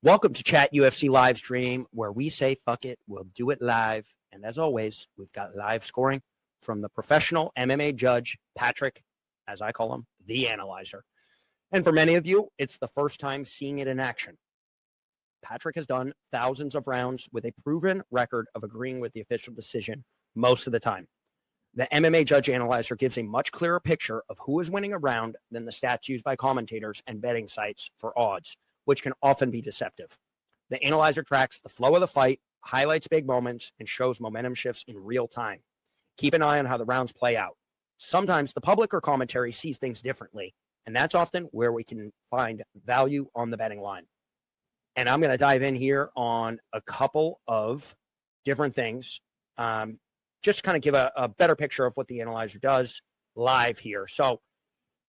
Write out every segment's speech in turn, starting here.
Welcome to Chat UFC live stream, where we say fuck it, we'll do it live. And as always, we've got live scoring from the professional MMA judge, Patrick, as I call him, the Analyzer. And for many of you, it's the first time seeing it in action. Patrick has done thousands of rounds with a proven record of agreeing with the official decision most of the time. The MMA Judge Analyzer gives a much clearer picture of who is winning a round than the stats used by commentators and betting sites for odds, which can often be deceptive. The analyzer tracks the flow of the fight, highlights big moments, and shows momentum shifts in real time. Keep an eye on how the rounds play out. Sometimes the public or commentary sees things differently, and that's often where we can find value on the betting line. And I'm going to dive in here on a couple of different things, just to kind of give a better picture of what the analyzer does live here. So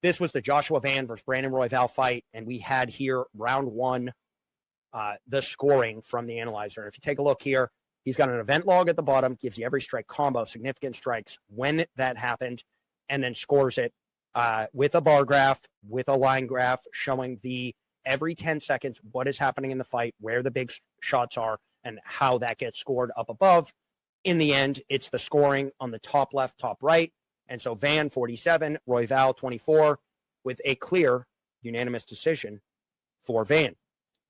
this was the Joshua Van versus Brandon Royval fight, and we had here round one, the scoring from the analyzer. And if you take a look here, he's got an event log at the bottom, gives you every strike combo, significant strikes, when that happened, and then scores it with a bar graph, with a line graph, showing the every 10 seconds what is happening in the fight, where the big shots are, and how that gets scored up above. In the end, it's the scoring on the top left, top right. And so Van 47, Royval 24, with a clear unanimous decision for Van.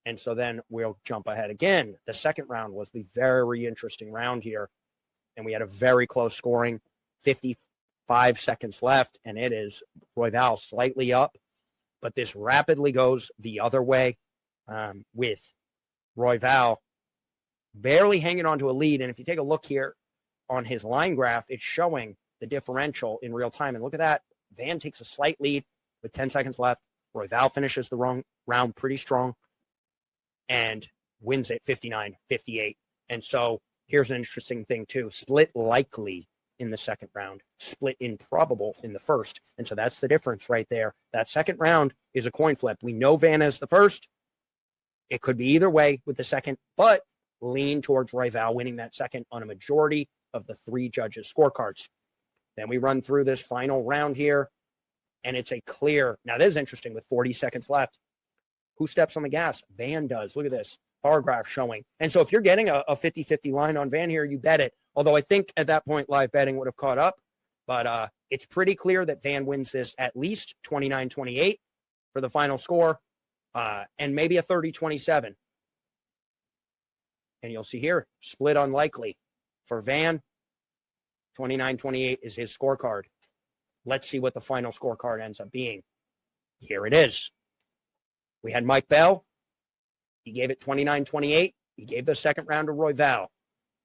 And so then we'll jump ahead again. The second round was the very interesting round here. And we had a very close scoring, 55 seconds left. And it is Royval slightly up. But this rapidly goes the other way with Royval barely hanging on to a lead. And if you take a look here on his line graph, it's showing the differential in real time. And look at that. Van takes a slight lead with 10 seconds left. Royval finishes the round pretty strong and wins it 59-58. And so here's an interesting thing too. Split likely in the second round, split improbable in the first. And so that's the difference right there. That second round is a coin flip. We know Van is the first. It could be either way with the second, but lean towards Royval winning that second on a majority of the three judges' scorecards. Then we run through this final round here, and it's a clear. Now, this is interesting with 40 seconds left. Who steps on the gas? Van does. Look at this bar graph showing. And so if you're getting a 50-50 line on Van here, you bet it. Although I think at that point, live betting would have caught up. But it's pretty clear that Van wins this at least 29-28 for the final score, and maybe a 30-27. And you'll see here, split unlikely. For Van, 29-28 is his scorecard. Let's see what the final scorecard ends up being. Here it is. We had Mike Bell. He gave it 29-28. He gave the second round to Royval.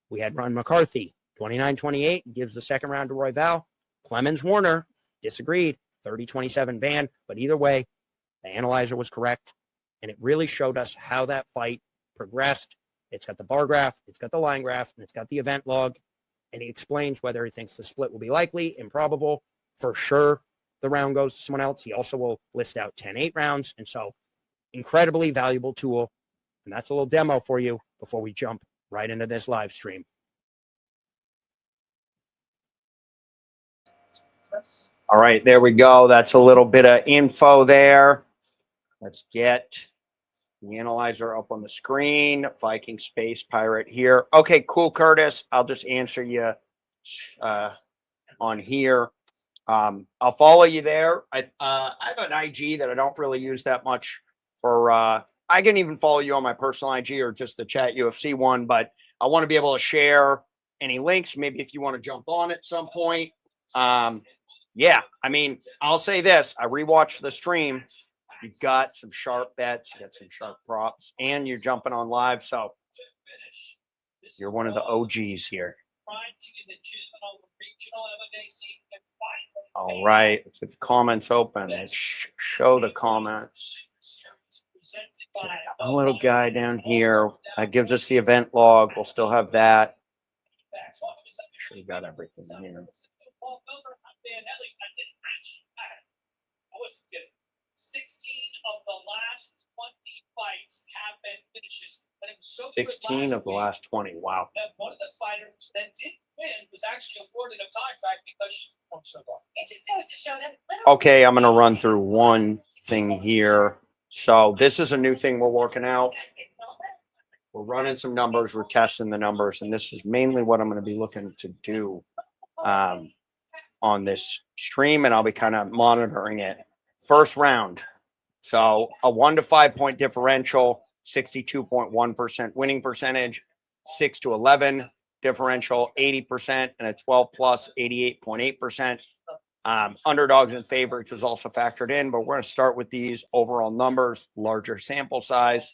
We had Ron McCarthy, 29-28. He gives the second round to Royval. Clemens Warner disagreed, 30-27 Van. But either way, the analyzer was correct. And it really showed us how that fight progressed. It's got the bar graph, it's got the line graph, and it's got the event log. And he explains whether he thinks the split will be likely, improbable, for sure the round goes to someone else. He also will list out 10-8 rounds. And so incredibly valuable tool. And that's a little demo for you before we jump right into this live stream. All right, there we go. That's a little bit of info there. Let's get the analyzer up on the screen. Viking Space Pirate here. Okay, cool, Curtis. I'll just answer you on here. I'll follow you there. I have an IG that I don't really use that much for. I can even follow you on my personal IG or just the Chat UFC one, but I want to be able to share any links. Maybe if you want to jump on at some point. Yeah, I mean, I'll say this. I rewatched the stream. You got some sharp bets, you got some sharp props, and you're jumping on live. So you're one of the OGs here. All right, let's get the comments open. Let's show the comments. A little guy down here that gives us the event log. We'll still have that. Make sure you got everything here. 16 of the last 20 fights have been finishes. But it was so 16 of the last 20. Wow. That one of the fighters that did win was actually awarded a contract because she won so long. It just goes to show that. Okay, I'm going to run through one thing here. So this is a new thing we're working out. We're running some numbers. We're testing the numbers. And this is mainly what I'm going to be looking to do on this stream. And I'll be kind of monitoring it. First round. So a 1 to 5 point differential, 62.1% winning percentage, 6 to 11 differential, 80%, and a 12 plus, 88.8%. Underdogs and favorites is also factored in, but we're going to start with these overall numbers, larger sample size,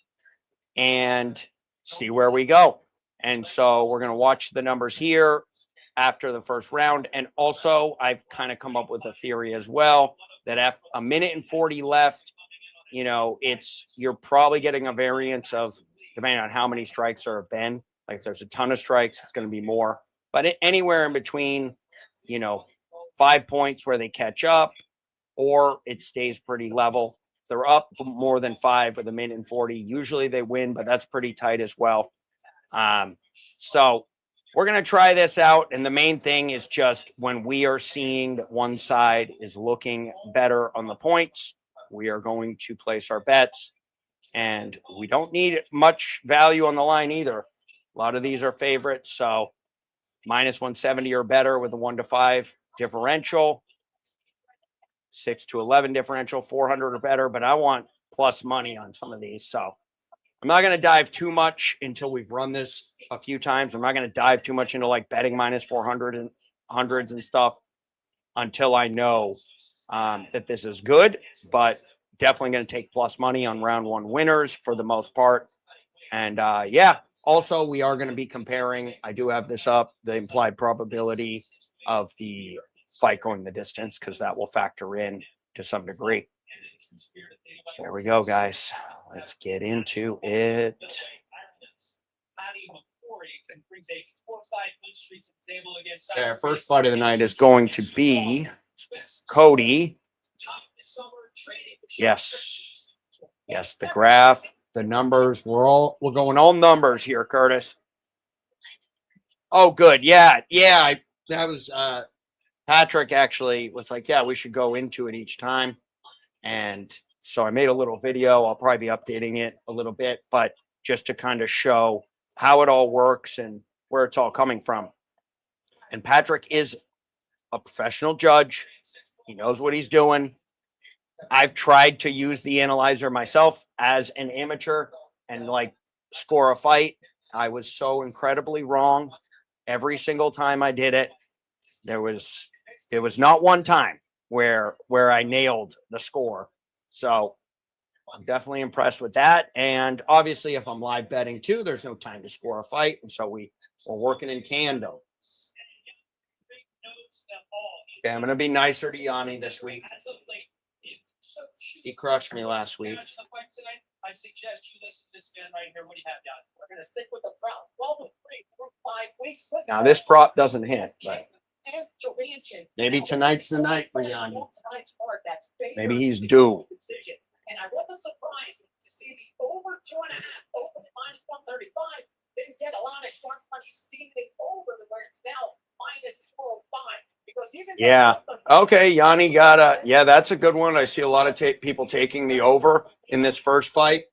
and see where we go. And so we're going to watch the numbers here after the first round. And also, I've kind of come up with a theory as well that after a minute and 40 left, you know, you're probably getting a variance of, depending on how many strikes there have been. Like if there's a ton of strikes, it's going to be more. But anywhere in between, you know, 5 points where they catch up, or it stays pretty level. If they're up more than 5 with a minute and 40, usually they win, but that's pretty tight as well. So we're going to try this out. And the main thing is just when we are seeing that one side is looking better on the points, we are going to place our bets. And we don't need much value on the line either. A lot of these are favorites. So minus 170 or better with a 1 to 5 differential, 6 to 11 differential, 400 or better. But I want plus money on some of these. So I'm not going to dive too much until we've run this a few times. I'm not going to dive too much into like betting minus 400 and hundreds and stuff until I know that this is good. But definitely going to take plus money on round 1 winners for the most part. And yeah, also we are going to be comparing, I do have this up, the implied probability of the fight going the distance, because that will factor in to some degree. So there we go, guys. Let's get into it. Our first fight of the night is going to be Cody. Yes. Yes, the graph, the numbers, we're going all numbers here, Curtis. Oh, good. Yeah. That was Patrick actually was like, yeah, we should go into it each time. And so I made a little video. I'll probably be updating it a little bit, but just to kind of show how it all works and where it's all coming from. And Patrick is a professional judge. He knows what he's doing. I've tried to use the analyzer myself as an amateur and like score a fight. I was so incredibly wrong every single time I did it. There was not one time where I nailed the score. So I'm definitely impressed with that. And obviously, if I'm live betting too, there's no time to score a fight. And so we're working in tandem. Okay, I'm going to be nicer to Yanni this week. He crushed me last week. I suggest you listen to this man right here. What do you have, John? We're going to stick with the prop. 12 to 3 through 5 weeks. Now, this prop doesn't hit, but maybe tonight's the night for Yanni. Maybe he's due. And I wasn't surprised to see the over 2.5 open at minus 135. Didn't get a lot of short money steaming over to where it's now minus 205. Yeah. Okay. Yanni got yeah, that's a good one. I see a lot of people taking the over in this first fight,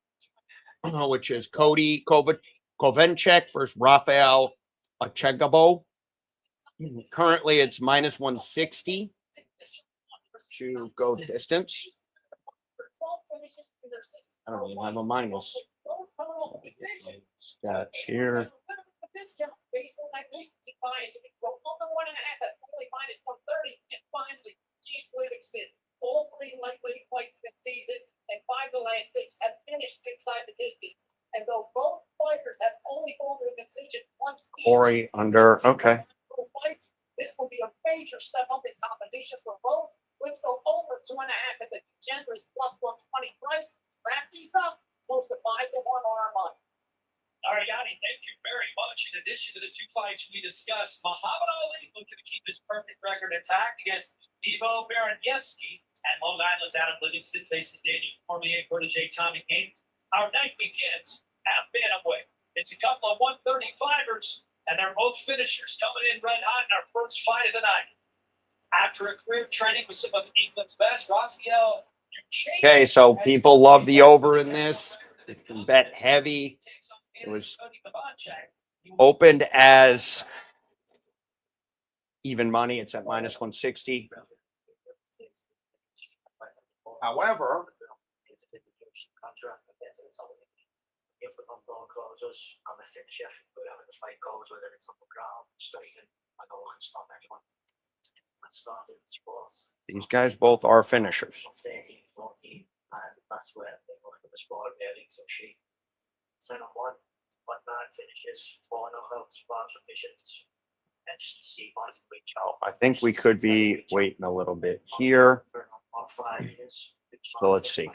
which is Cody Kovenchek versus Rafael Achegabo. Currently, it's minus 160 to go the distance. I don't even have a minus. Got here. Based on that recency bias, we go under 1.5 at only minus 130, and finally, Keith Livingston, all 3 lightweight fights this season, and 5 of the last 6 have finished inside the distance. And though both fighters have only gone to a decision once, Corey under, okay. Fights, this will be a major step up in competition for both. Let's go over 2.5 at the generous plus 120 price. Wrap these up, close to 5 to 1 on our money. All right, Yanni, thank you very much. In addition to the 2 fights we discussed, Muhammad Ali looking to keep his perfect record intact against Ivo Baranievsky, and Long Island's Adam Livingston faces Daniel Cormier, protege Tommy Haynes. Our night begins at bantamweight. It's a couple of 135ers, and they're both finishers coming in red hot in our first fight of the night. After a career training with some of England's best, Rafael. Okay, so people love the over in this. They can bet heavy. It was opened as even money. It's at minus 160. However, if the ball closes, I'm a finisher. Whatever the fight goes, whether it's on the ground, striking, I know I can stop anyone. That's started the sports. These guys both are finishers. 13, 14, and that's where they look at the sport really. So she set up one, but nine finishes, 4 knockouts, 5 submissions. And she wants to reach out. I think we could be waiting a little bit here. So let's see.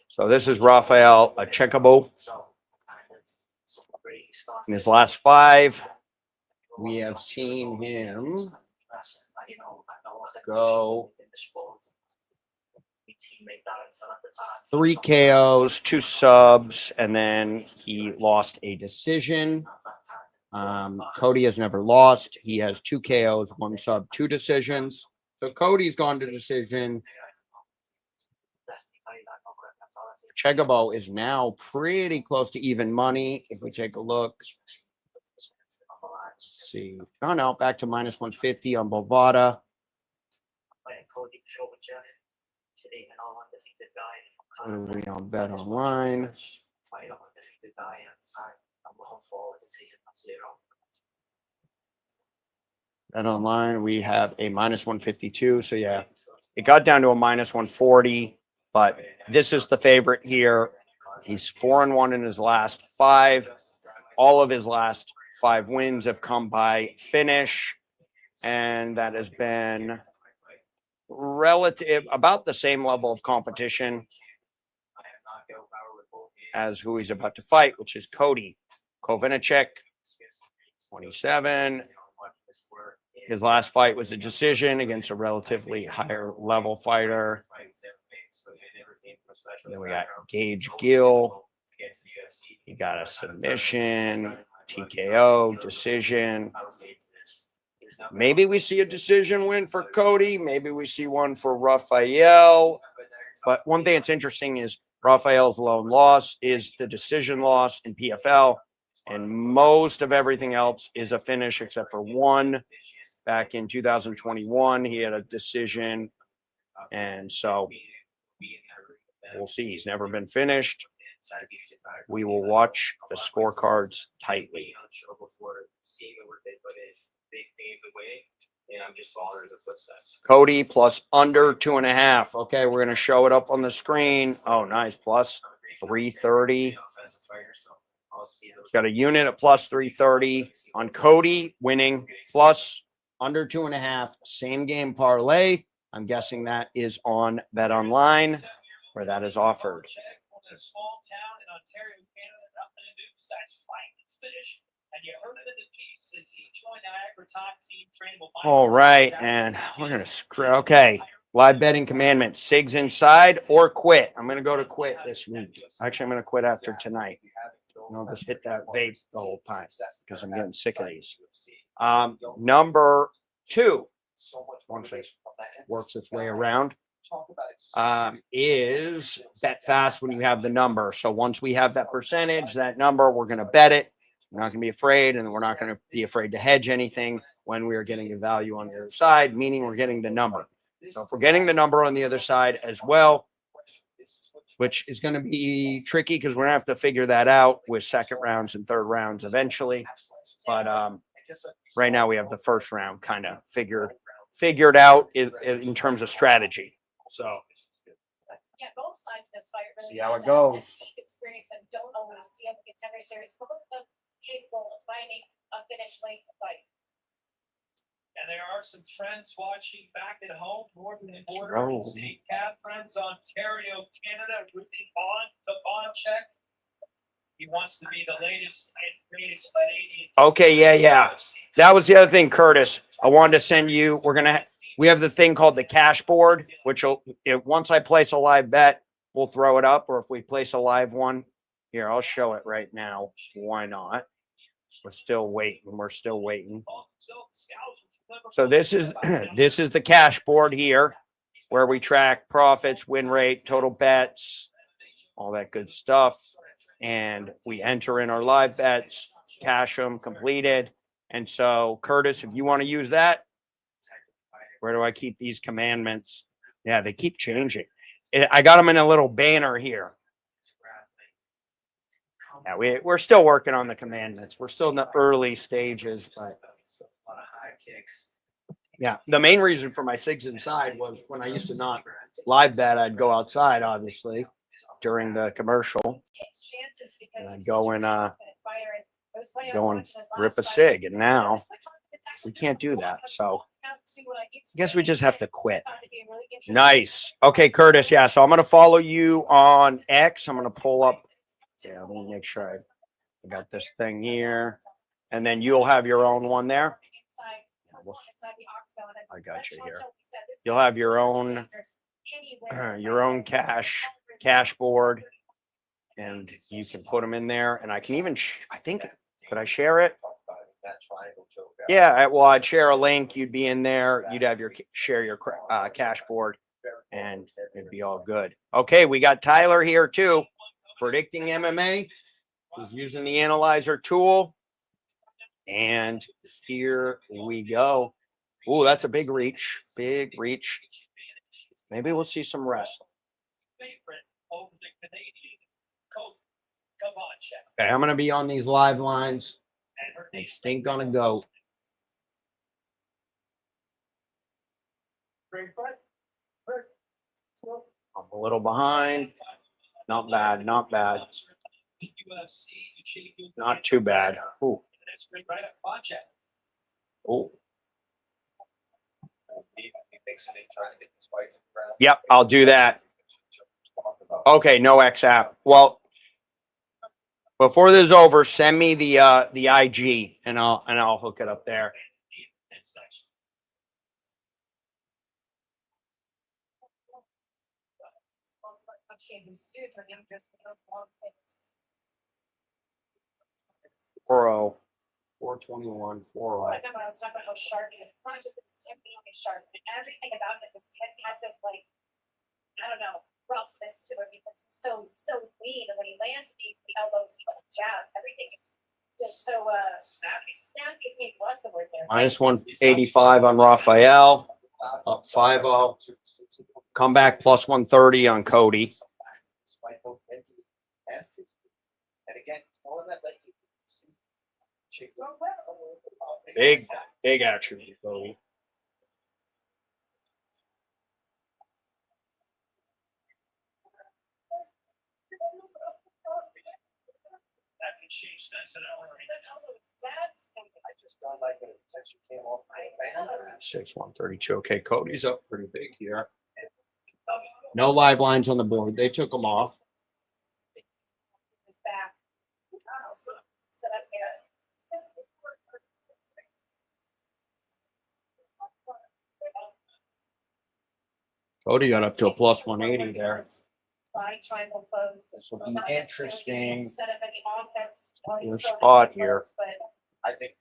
So this is Rafael Achekabo. In his last 5, we have seen him go 3 KOs, 2 subs, and then he lost a decision. Cody has never lost. He has 2 KOs, 1 sub, 2 decisions. So Cody's gone to decision. Chegabo is now pretty close to even money. If we take a look, let's see. Oh no, back to minus 150 on Bovada. What are we on Bet Online? Bet Online, we have a minus 152. So yeah, it got down to a minus 140. But this is the favorite here. He's 4-1 in his last 5. All of his last 5 wins have come by finish, and that has been relative about the same level of competition as who he's about to fight, which is Cody Kovinacek, 27. His last fight was a decision against a relatively higher level fighter. Then we got Gage Gill. He got a submission, TKO, decision. Maybe we see a decision win for Cody. Maybe we see one for Rafael. But one thing that's interesting is Rafael's lone loss is the decision loss in PFL. And most of everything else is a finish except for one. Back in 2021, he had a decision. And so we'll see. He's never been finished. We will watch the scorecards tightly. Cody plus under 2.5. Okay, we're going to show it up on the screen. Oh, nice. Plus 330. Got a unit at plus 330 on Cody winning plus under 2.5. Same game parlay. I'm guessing that is on Bet Online, where that is offered. In a small town in Ontario, Canada, nothing to do besides fight and finish. And you heard it in the piece since he joined Niagara top team training. All right, and we're gonna screw. Okay, live betting commandment: SIGs inside or quit. I'm gonna go to quit this week. Actually, I'm gonna quit after tonight. I'll just hit that vape the whole time because I'm getting sick of these. Number 2, once it works its way around, is bet fast when you have the number. So once we have that percentage, that number, we're going to bet it. We're not going to be afraid, and we're not going to be afraid to hedge anything when we are getting a value on the other side, meaning we're getting the number. So if we're getting the number on the other side as well, which is going to be tricky because we're going to have to figure that out with second rounds and third rounds eventually. But right now we have the first round kind of figured out in terms of strategy. So yeah, both sides of this fight really see how it goes. Deep experience and don't always see up the Contender series. Both of them capable of finding a finish late in the fight. And there are some friends watching back at home, north of the border in St. Catharines, Ontario, Canada. Rudy Bonchek. He wants to be the latest greatest Canadian. Okay, yeah. That was the other thing, Curtis. I wanted to send you. We have the thing called the cash board, which once I place a live bet, we'll throw it up. Or if we place a live one, here, I'll show it right now. Why not? We're still waiting. So this is the cash board here, where we track profits, win rate, total bets, all that good stuff. and we enter in our live bets, cash them, completed. And so, Curtis, if you want to use that, where do I keep these commandments? Yeah, they keep changing. I got them in a little banner here. Yeah, we're still working on the commandments. We're still in the early stages, but yeah, the main reason for my SIGs inside was when I used to not live bet, I'd go outside, obviously, during the commercial, and I'd go and rip a SIG, and now we can't do that. So I guess we just have to quit. Nice. Okay, Curtis. Yeah, so I'm gonna follow you on X. I'm gonna pull up. Yeah, let me make sure I got this thing here, and then you'll have your own one there. I got you here. You'll have your own cash board, and you can put them in there. And I can even, I think, could I share it? Yeah, well, I'd share a link. You'd be in there. You'd have share your cash board, and it'd be all good. Okay, we got Tyler here too, predicting MMA. He's using the analyzer tool, and here we go. Oh, that's a big reach. Big reach. Maybe we'll see some wrestling. Okay, I'm going to be on these live lines. I stink on a goat. I'm a little behind. Not bad, not bad. Not too bad. Ooh. Oh. Yep, I'll do that. Okay, no X app. Well, before this is over, send me the IG, and I'll hook it up there. Pro 421 40. I remember I was talking about how sharp it is. It's not just it's technically sharp, but everything about it has this like, I don't know, roughness to it because it's so lean, and when he lands the elbows, he like jab, everything is just so snappy. What's the word there? Minus 185 on Raphael. Up 5-0. Come back plus 130 on Cody. And again, big action, Cody. I just don't like it since you came off. 6-132. Okay, Cody's up pretty big here. No live lines on the board. They took them off. Cody got up to a plus 180 there. This will be interesting. Your spot here. I think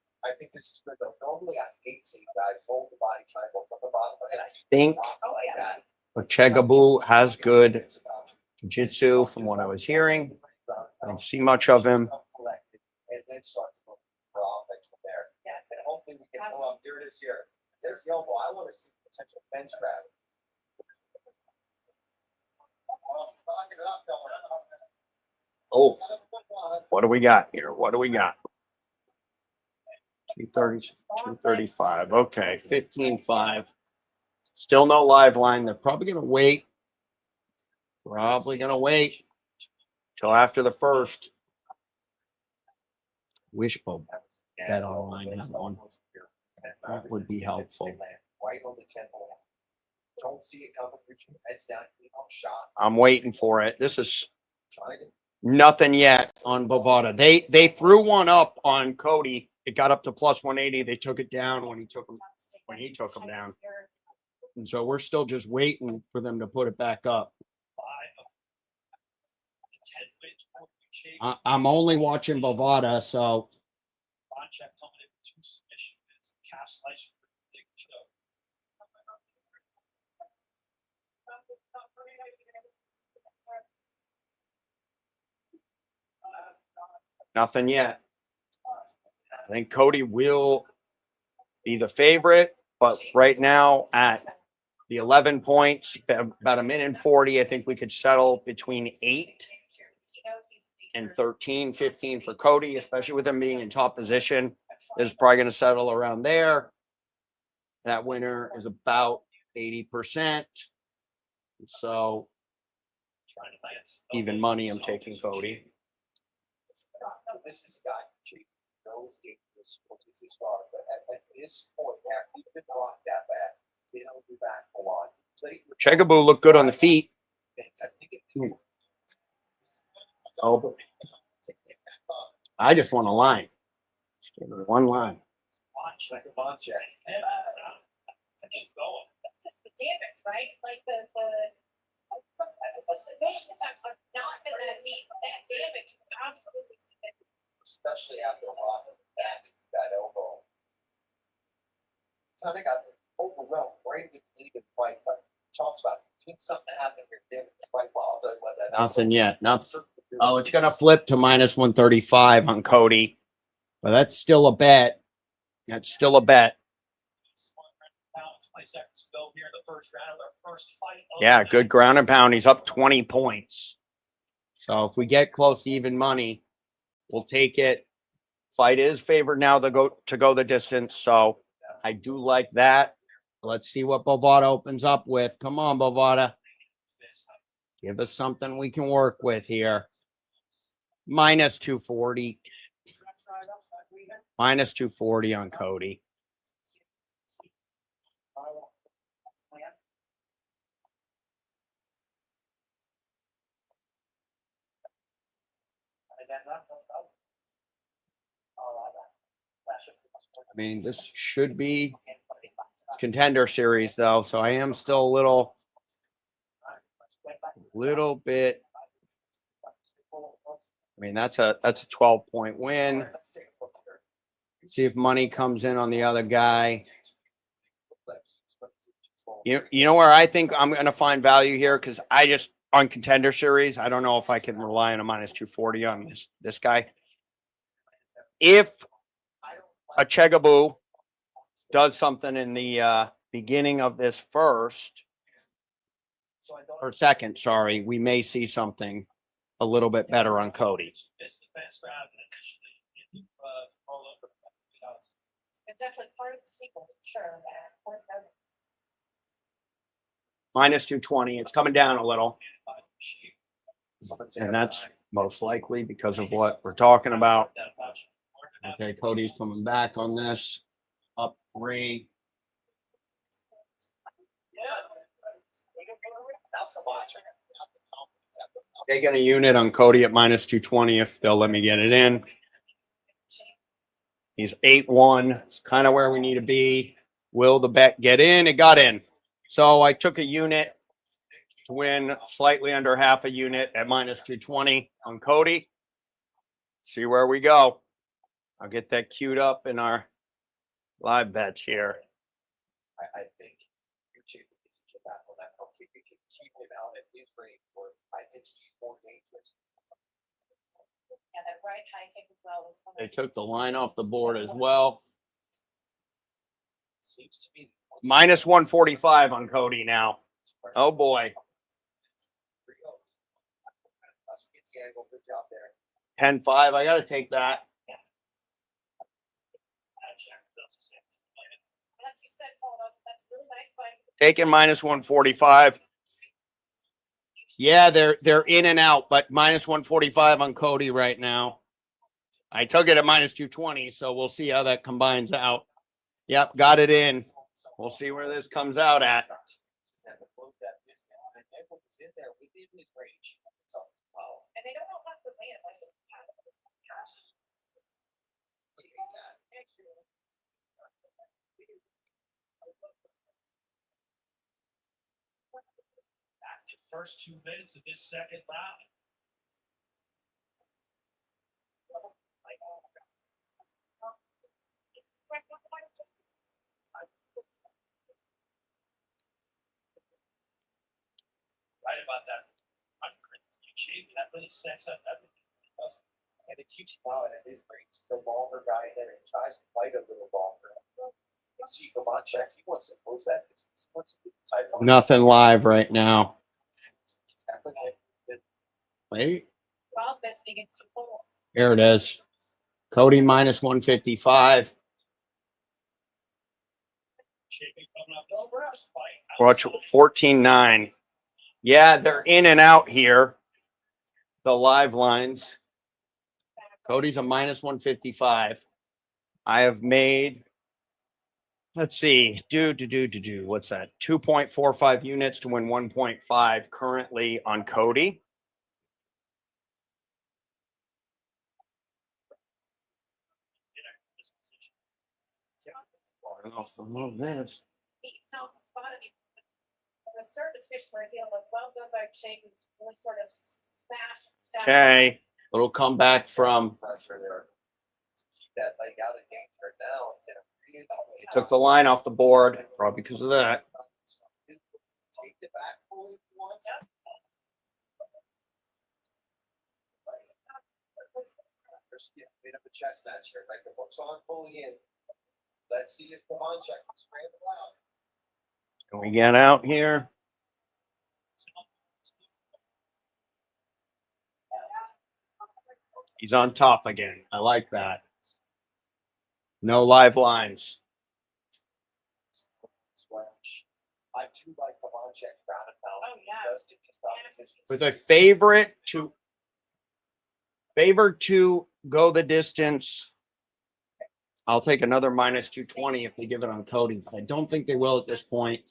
this is good though. Normally I hate seeing guys hold the body triangle from the bottom, and I think Ochegaboo has good jiu-jitsu from what I was hearing. I don't see much of him. And then start to look for offense from there. And hopefully we can pull up. Here it is here. There's the elbow. I want to see potential bench grab. Oh, what do we got here? What do we got? 230, 235. Okay, 15-5. Still no live line. They're probably going to wait. Till after the first. Wishbone bet online has one. That would be helpful. Don't see it coming, reaching heads down, shot. I'm waiting for it. This is nothing yet on Bovada. They threw one up on Cody. It got up to plus 180. They took it down when he took him down. And so we're still just waiting for them to put it back up. I'm only watching Bovada, so. Nothing yet. I think Cody will be the favorite, but right now at the 11 points, about a minute and 40, I think we could settle between 8 and 13, 15 for Cody, especially with him being in top position. This is probably going to settle around there. That winner is about 80%. So even money, I'm taking Cody. This is a guy who knows dangerous is his star, but at this point, after he's been blocked that bad, they don't do back a lot. Chegaboo looked good on the feet. Oh, I just want a line. Just give me one line. That's just the damage, right? Like the submission attempts have not been that deep. That damage is absolutely significant. Especially after a lot of that elbow. I think I overwhelmed right at the beginning of the fight, but talks about need something to happen here. Damn, despite all the Nothing yet. Nothing. Oh, it's gonna flip to minus 135 on Cody, but that's still a bet. That's still a bet. Yeah, good ground and pound. He's up 20 points. So if we get close to even money, we'll take it. Fight is favored now to go the distance. So I do like that. Let's see what Bovada opens up with. Come on, Bovada. Give us something we can work with here. Minus 240. Minus 240 on Cody. I mean, this should be Contender series though, so I am still a little bit. I mean, that's a 12-point win. See if money comes in on the other guy. You know where I think I'm going to find value here, because I just on Contender series, I don't know if I can rely on a minus 240 on this guy. If a Chegaboo does something in the beginning of this first or second, sorry, we may see something a little bit better on Cody. It's definitely part of the sequence, for sure. Minus 220. It's coming down a little. And that's most likely because of what we're talking about. Okay, Cody's coming back on this. Up 3. Taking a unit on Cody at minus 220 if they'll let me get it in. He's 8-1. It's kind of where we need to be. Will the bet get in? It got in. So I took a unit to win slightly under half a unit at minus 220 on Cody. See where we go. I'll get that queued up in our live bets here. I think your chief needs to get back on that. Okay, you can keep him out at his range, or I think he's more dangerous. Yeah, that right high kick as well. They took the line off the board as well. Seems to be Minus 145 on Cody now. Oh boy. 10-5. I got to take that. Like you said, Paul, that's really nice fight. Taking minus 145. Yeah, they're in and out, but minus 145 on Cody right now. I took it at minus 220, so we'll see how that combines out. Yep, got it in. We'll see where this comes out at. And they don't know how to land. Active first 2 minutes of this second round. Right about that. That really sets up everything. And it keeps plowing at his range. He's a longer guy there. He tries to fight a little longer. You see, come on, check. He wants to close that distance. He wants to get the type of Nothing live right now. Wait, Well, best begins to pull. here it is. Cody minus 155. Watch 14-9. Yeah, they're in and out here. The live lines. Cody's a minus 155. I have made, let's see, what's that? 2.45 units to win 1.5 currently on Cody. I don't know if I love this. He's not spotted him. I started to fish for a heel, but well done by Shane. It was really sort of smash and stab. Okay. Little comeback from, pressure there. Keep that leg out of danger now. took the line off the board, probably because of that. Take it back fully if you want. There's a bit of a chess match here, right? The hook's on fully in. Let's see if Devon check can scramble out. Can we get out here? He's on top again. I like that. No live lines. I too like Devon check ground and pound. Oh, yeah. He does get just opposition. With a favorite to go the distance. I'll take another minus 220 if they give it on Cody. I don't think they will at this point.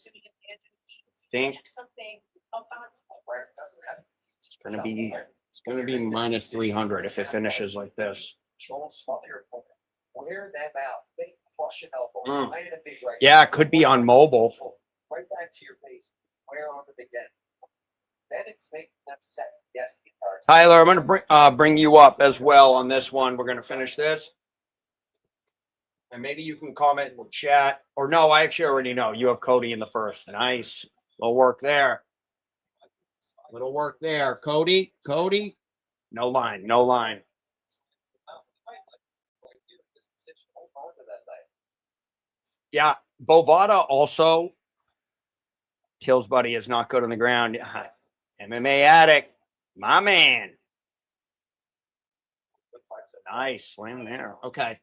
Think Something of consequence. it's gonna be minus 300 if it finishes like this. Control smother your opponent. Wear them out. They crush an elbow. Mm. Land a big right. Yeah, it could be on mobile. Right back to your face. Wear on it again. Then it's making them set. Yes, the entire time. Tyler, I'm gonna bring you up as well on this one. We're gonna finish this. And maybe you can comment in the chat. Or no, I actually already know. You have Cody in the first. Nice. Little work there. Little work there. Cody. No line. Yeah. Bovada also. Till's buddy is not good on the ground. MMA addict. My man. Nice. Slam there. Okay.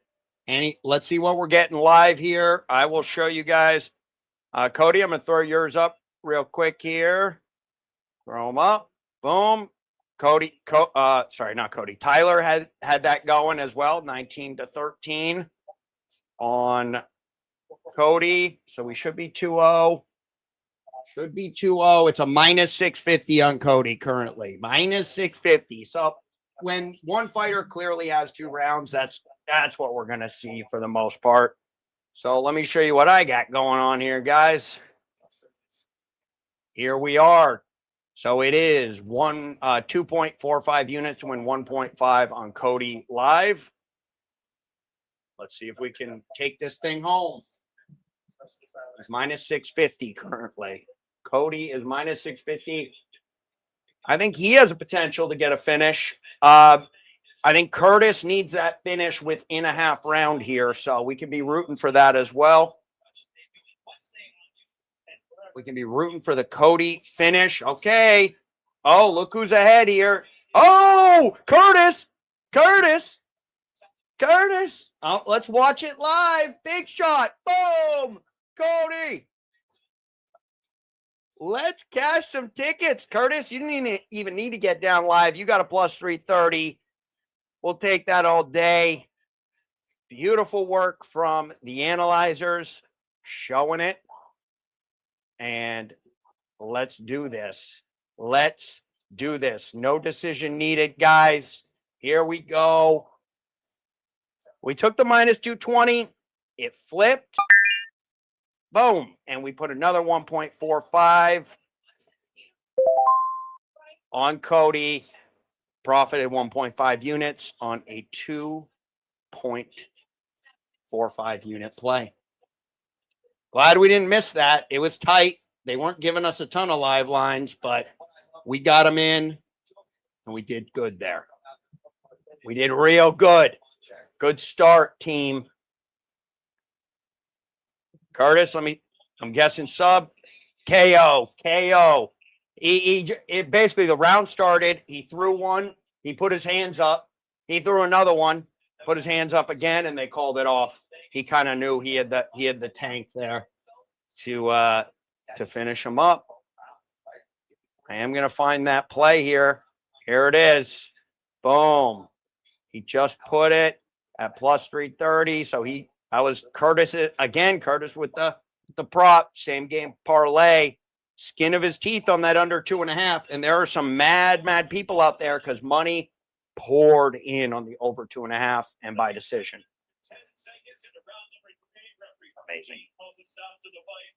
Let's see what we're getting live here. I will show you guys. Cody, I'm going to throw yours up real quick here. Throw them up. Boom. Sorry, not Cody. Tyler had that going as well. 19-13 on Cody. So we should be 2-0. It's a minus 650 on Cody currently. Minus 650. So when one fighter clearly has 2 rounds, that's what we're going to see for the most part. So let me show you what I got going on here, guys. Here we are. So it is 2.45 units to win 1.5 on Cody live. Let's see if we can take this thing home. It's minus 650 currently. Cody is minus 650. I think he has a potential to get a finish. I think Curtis needs that finish within a half round here, so we can be rooting for that as well. We can be rooting for the Cody finish. Okay. Oh, look who's ahead here. Oh, Curtis. Oh, let's watch it live. Big shot. Boom. Cody. Let's cash some tickets. Curtis, you didn't even need to get down live. You got a plus 330. We'll take that all day. Beautiful work from the analyzers, showing it. And let's do this. No decision needed, guys. Here we go. We took the minus 220. It flipped. Boom. And we put another 1.45 on Cody. Profited 1.5 units on a 2.45 unit play. Glad we didn't miss that. It was tight. They weren't giving us a ton of live lines, but we got them in and we did good there. We did real good. Good start, team. Curtis, I'm guessing sub. KO. It basically, the round started. He threw one. He put his hands up. He threw another one, put his hands up again, and they called it off. He kind of knew he had the tank there to finish him up. I am going to find that play here. Here it is. Boom. He just put it at plus 330. So that was Curtis again. Curtis with the prop, same game parlay, skin of his teeth on that under 2.5. And there are some mad people out there because money poured in on the over 2.5 and by decision.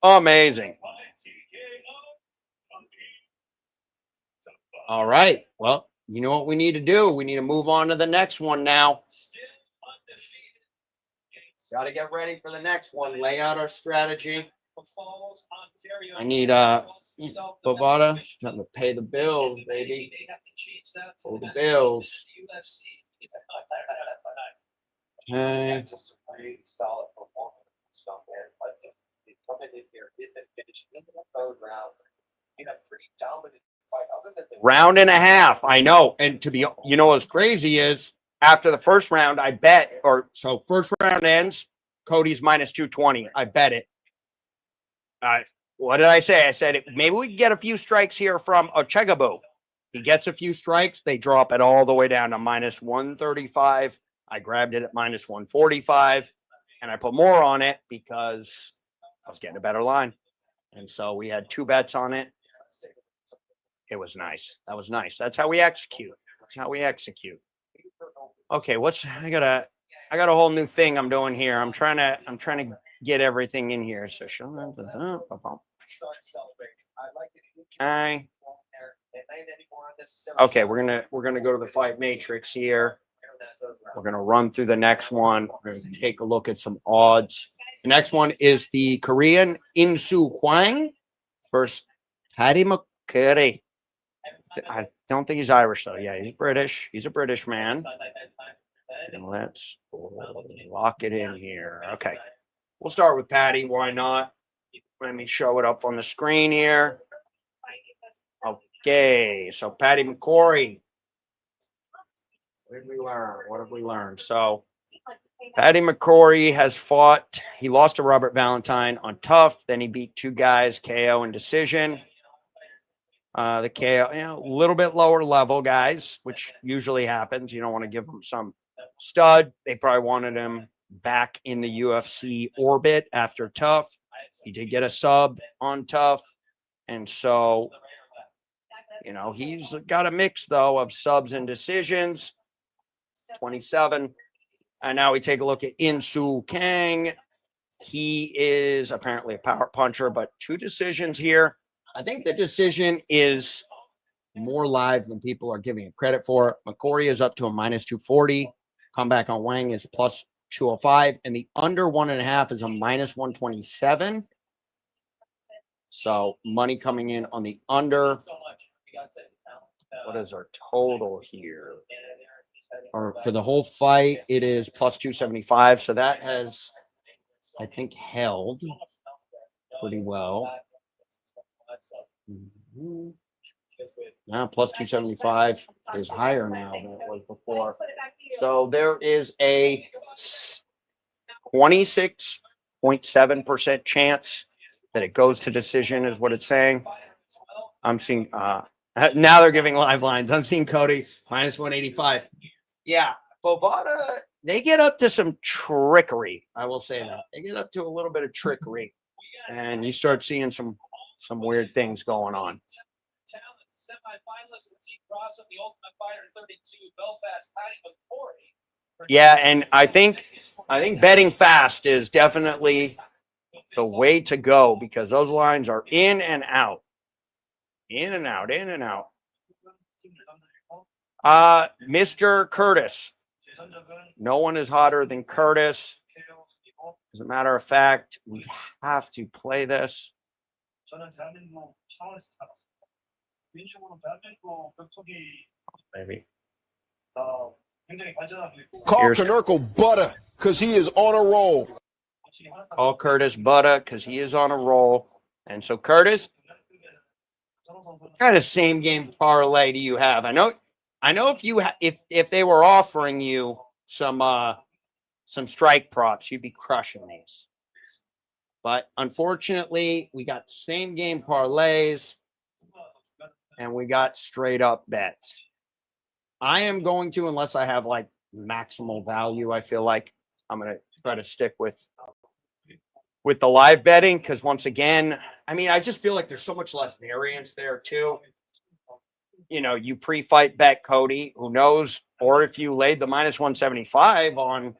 Amazing. All right. Well, you know what we need to do? We need to move on to the next one now. Got to get ready for the next one. Lay out our strategy. I need Bovada to pay the bills, baby. Pay the bills. Okay. Round and a half. I know. And what's crazy is after the first round, I bet, first round ends, Cody's minus 220. I bet it. What did I say? I said maybe we can get a few strikes here from Ochegaboo. He gets a few strikes. They drop it all the way down to minus 135. I grabbed it at minus 145, and I put more on it because I was getting a better line. And so we had 2 bets on it. It was nice. That was nice. That's how we execute. Okay, I got a whole new thing I'm doing here. I'm trying to get everything in here. So okay, we're gonna go to the fight matrix here. We're gonna run through the next one. We're gonna take a look at some odds. The next one is the Korean In-Soo Hwang versus Paddy McCurry. I don't think he's Irish though. Yeah, he's British. He's a British man. And let's lock it in here. Okay. We'll start with Patty. Why not? Let me show it up on the screen here. Okay. So Patty McCrory. What have we learned? So Patty McCrory has fought. He lost to Robert Valentine on tough. Then he beat 2 guys, KO and decision. The KO, a little bit lower level guys, which usually happens. You don't want to give them some stud. They probably wanted him back in the UFC orbit after tough. He did get a sub on tough. And so, he's got a mix, though, of subs and decisions. 27. And now we take a look at In-Soo Kang. He is apparently a power puncher, but 2 decisions here. I think the decision is more live than people are giving it credit for. McCrory is up to a minus 240. Comeback on Wang is plus 205. And the under 1.5 is a minus 127. So money coming in on the under. What is our total here? Or for the whole fight, it is plus 275. So that has, I think, held pretty well. Plus 275 is higher now than it was before. So there is a 26.7% chance that it goes to decision, is what it's saying. I'm seeing now they're giving live lines. I'm seeing Cody minus 185. Yeah, Bovada, they get up to some trickery. I will say that. They get up to a little bit of trickery. And you start seeing some weird things going on. Yeah, and I think betting fast is definitely the way to go because those lines are in and out. Mr. Curtis. No one is hotter than Curtis. As a matter of fact, we have to play this. Maybe. Call Here's- Canerco butter because he is on a roll. Call Curtis Butta because he is on a roll. And so, Curtis, what kind of same game parlay do you have? I know if you if they were offering you some strike props, you'd be crushing these. But unfortunately, we got same game parlays and we got straight up bets. I am going to, unless I have like maximal value, I feel like I'm going to try to stick with the live betting, because once again, I mean, I just feel like there's so much less variance there too. You know, you pre-fight bet Cody, who knows, or if you laid the minus 175 on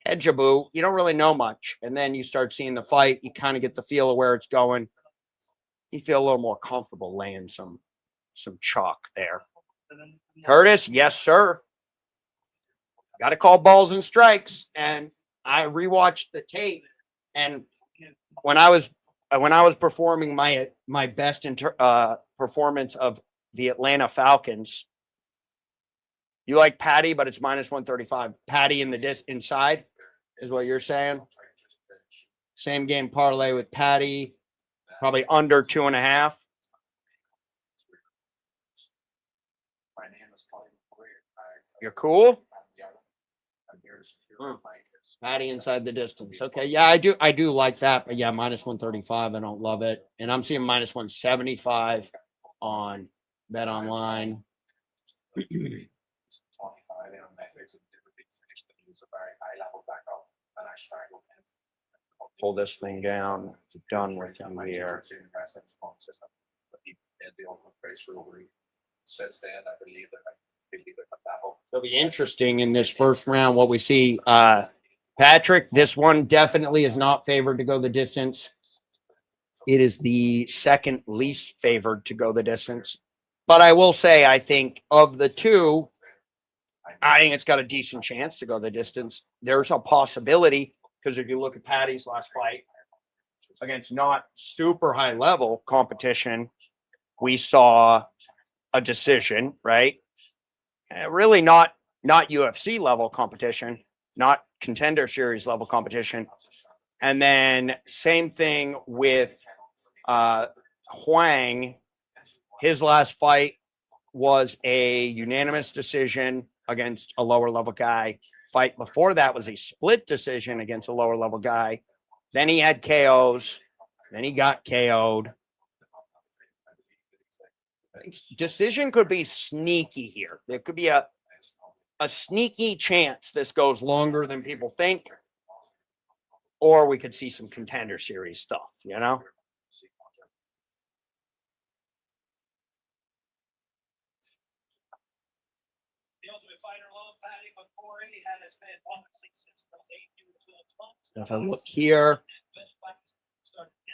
Edgeaboo, you don't really know much. And then you start seeing the fight, you kind of get the feel of where it's going. You feel a little more comfortable laying some chalk there. Curtis, yes, sir. Got to call balls and strikes. And I rewatched the tape, and when I was performing my best performance of the Atlanta Falcons, you like Patty, but it's minus 135. Patty in the inside is what you're saying. Same game parlay with Patty, probably under 2.5. You're cool. Patty inside the distance. Okay, yeah, I do like that, but yeah, minus 135. I don't love it, and I'm seeing minus 175 on Bet Online. Pull this thing down. Done with him here. It'll be interesting in this first round what we see. Patrick, this one definitely is not favored to go the distance. It is the second least favored to go the distance. But I will say, I think of the two, I think it's got a decent chance to go the distance. There's a possibility, because if you look at Patty's last fight against not super high level competition, we saw a decision, right? Really not UFC level competition, not Contender Series level competition. And then same thing with Huang. His last fight was a unanimous decision against a lower level guy. Fight before that was a split decision against a lower level guy. Then he had KOs. Then he got KO'd. Decision could be sneaky here. There could be a sneaky chance this goes longer than people think. Or we could see some Contender Series stuff, you know? The Ultimate Fighter love, Patty McCory had his been boxing since those 8 years old. If I look here,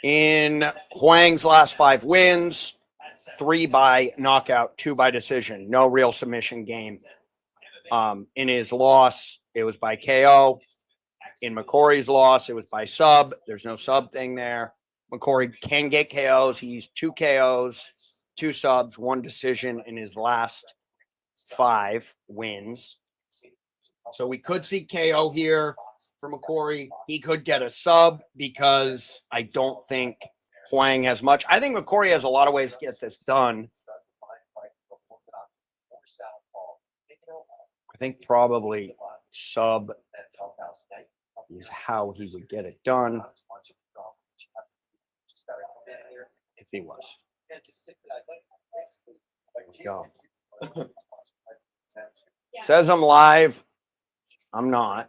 in Huang's last 5 wins, 3 by knockout, 2 by decision. No real submission game. In his loss, it was by KO. In McCory's loss, it was by sub. There's no sub thing there. McCory can get KOs. He's 2 KOs, 2 subs, 1 decision in his last 5 wins. So we could see KO here for McCory. He could get a sub, because I don't think Huang has much. I think McCory has a lot of ways to get this done. I think probably sub is how he would get it done if he was. There we go. Says I'm live. I'm not.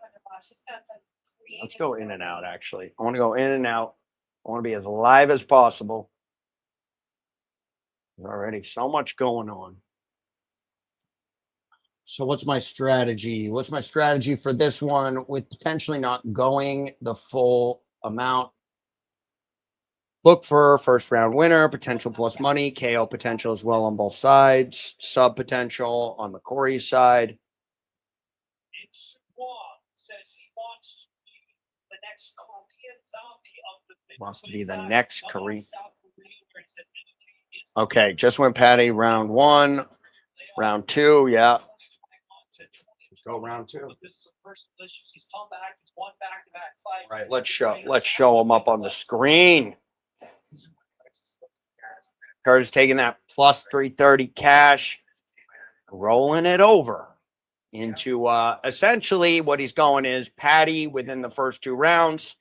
Let's go in and out, actually. I want to go in and out. I want to be as live as possible. There's already so much going on. So what's my strategy? What's my strategy for this one with potentially not going the full amount? Look for first round winner, potential plus money, KO potential as well on both sides, sub potential on McCory's side. Says he wants to be the next Korean zombie of the Wants to be the next Korean. Okay, just went Patty round 1, round 2, yeah. go round 2. This is a personal issue. He's come back. He's won back-to-back fights. All right, let's show him up on the screen. Curtis taking that plus 330 cash, rolling it over into essentially what he's going is Patty within the first 2 rounds.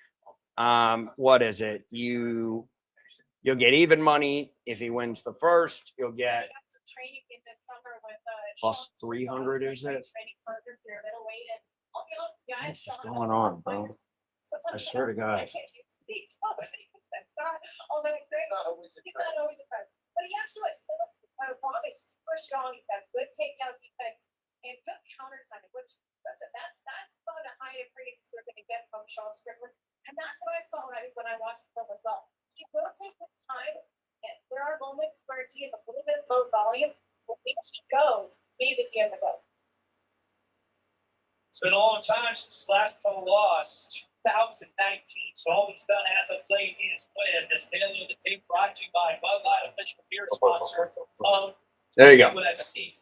What is it? You'll get even money if he wins the first. You'll get Training in this summer with plus 300, is it? training partner for your middleweight and What's going on, bro? I swear to God. I can't use beats. That's not all that great. He's not always a friend. But he actually was. So listen, Ron is super strong. He's got good takedown defense and good counter timing, which that's about a high praise we're going to get from Sean Strickland. And that's what I saw when I watched the film as well. He will take his time. And there are moments where he is a little bit low volume, but when he goes, maybe it's the end of the go. It's been a long time since his last pro loss, 2019. So all he's done as of late is win. This daily of the tape brought to you by Bud Light, official beer sponsor. There you go. UFC.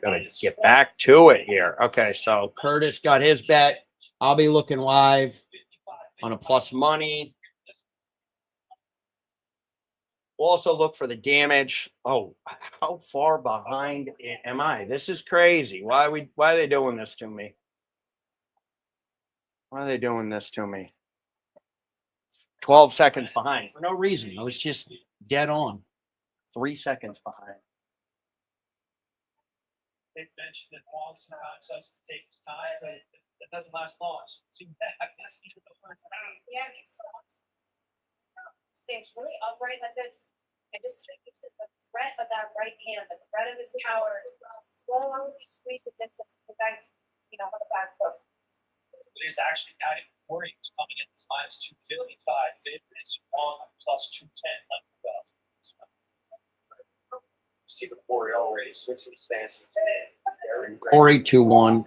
Gotta get back to it here. Okay, so Curtis got his bet. I'll be looking live on a plus money. We'll also look for the damage. Oh, how far behind am I? This is crazy. Why are they doing this to me? Why are they doing this to me? 12 seconds behind for no reason. I was just dead on. 3 seconds behind. They mentioned it long sometimes has to take his time, but it doesn't last long. So Yeah, he stays really upright like this and just kind of keeps the threat of that right hand, the threat of his power, slowly squeeze the distance, prevents, on the back foot. He's actually got it before he was coming in as minus 255. Favorites on plus 210 underdogs. See the Corey already switching stances. Corey 2-1.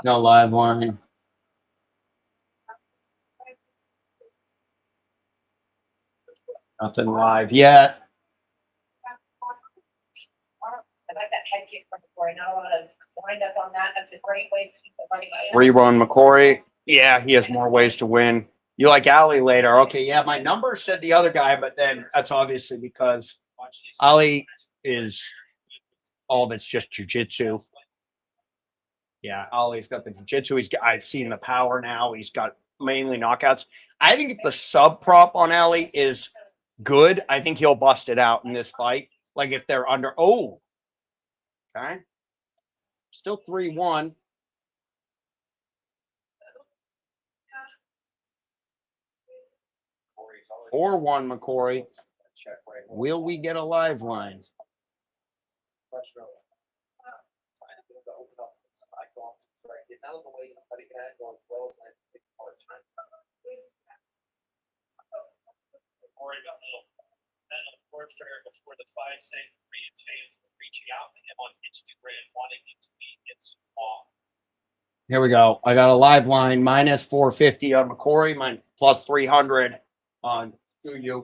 No live line. Nothing live yet. I like that head kick from Corey. Not a lot of wind up on that. That's a great way to keep the running. 3-1 McCory. Yeah, he has more ways to win. You like Ali later. Okay, yeah, my number said the other guy, but then that's obviously because Ali is all of it's just jiu-jitsu. Yeah, Ali's got the jiu-jitsu. I've seen the power now. He's got mainly knockouts. I think if the sub prop on Ali is good, I think he'll bust it out in this fight. Like if they're under, okay. Still 3-1. Or 1 McCory. Will we get a live line? Before the fight, saying fans were reaching out to him on Instagram, wanting him to be in small. Here we go. I got a live line minus 450 on McCory, mine plus 300 on Studio.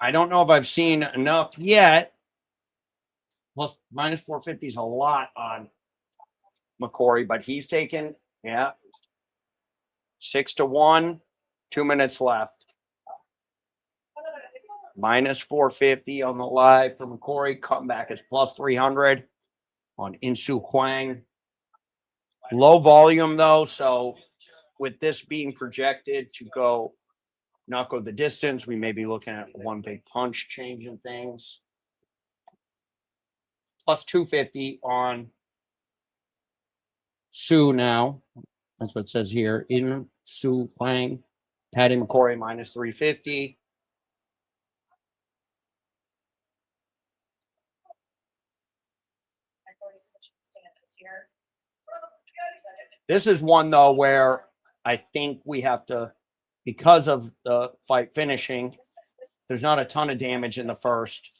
I don't know if I've seen enough yet. Plus minus 450 is a lot on McCory, but he's taken, 6-1, 2 minutes left. Minus 450 on the live for McCory. Comeback is plus 300 on Insu Huang. Low volume though, so with this being projected to not go the distance, we may be looking at one big punch changing things. Plus 250 on Su now. That's what it says here. Insu Huang. Patty McCory minus 350. This is one, though, where I think we have to, because of the fight finishing, there's not a ton of damage in the first.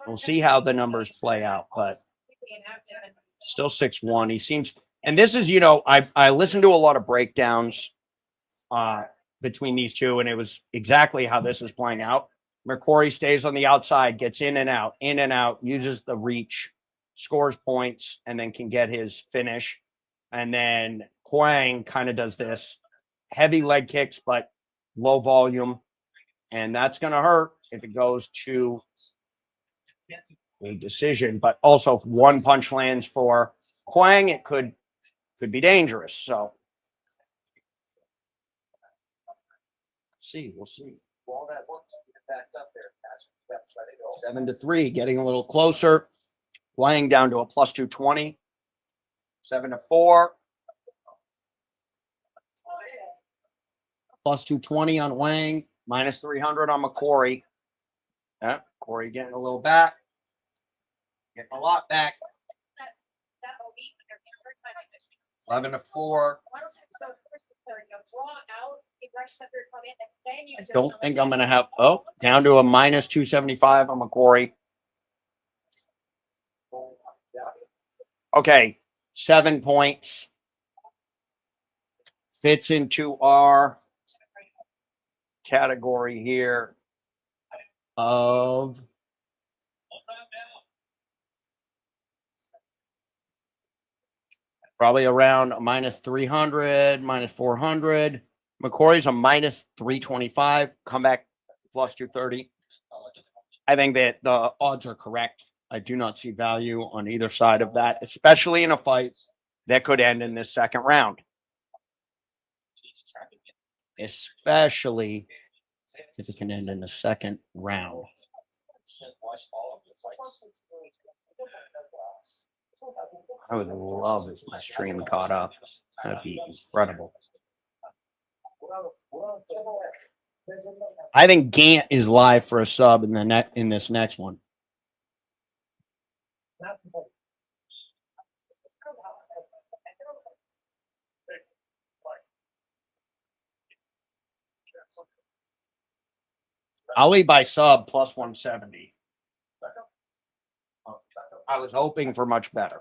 We'll see how the numbers play out, but still 6-1. He seems, and this is, I listened to a lot of breakdowns between these two, and it was exactly how this is playing out. McCrory stays on the outside, gets in and out, uses the reach, scores points, and then can get his finish. And then Huang kind of does this heavy leg kicks, but low volume. And that's going to hurt if it goes to a decision. But also, if one punch lands for Huang, it could be dangerous. So, we'll see. All that work to get backed up there, Patrick. 7-3, getting a little closer. Huang down to a plus 220. 7-4. Plus 220 on Huang. Minus 300 on McCrory. Yeah, Corey getting a little back. Getting a lot back. 11-4. I don't think I'm going to have. Oh, down to a minus 275 on McCrory. Okay, 7 points. Fits into our category here of probably around a minus 300, minus 400. McCrory's a minus 325, comeback plus 230. I think that the odds are correct. I do not see value on either side of that, especially in a fight that could end in this second round. Especially if it can end in the second round. I would love if my stream caught up. That'd be incredible. I think Gant is live for a sub in this next one. Ali by sub plus 170. I was hoping for much better.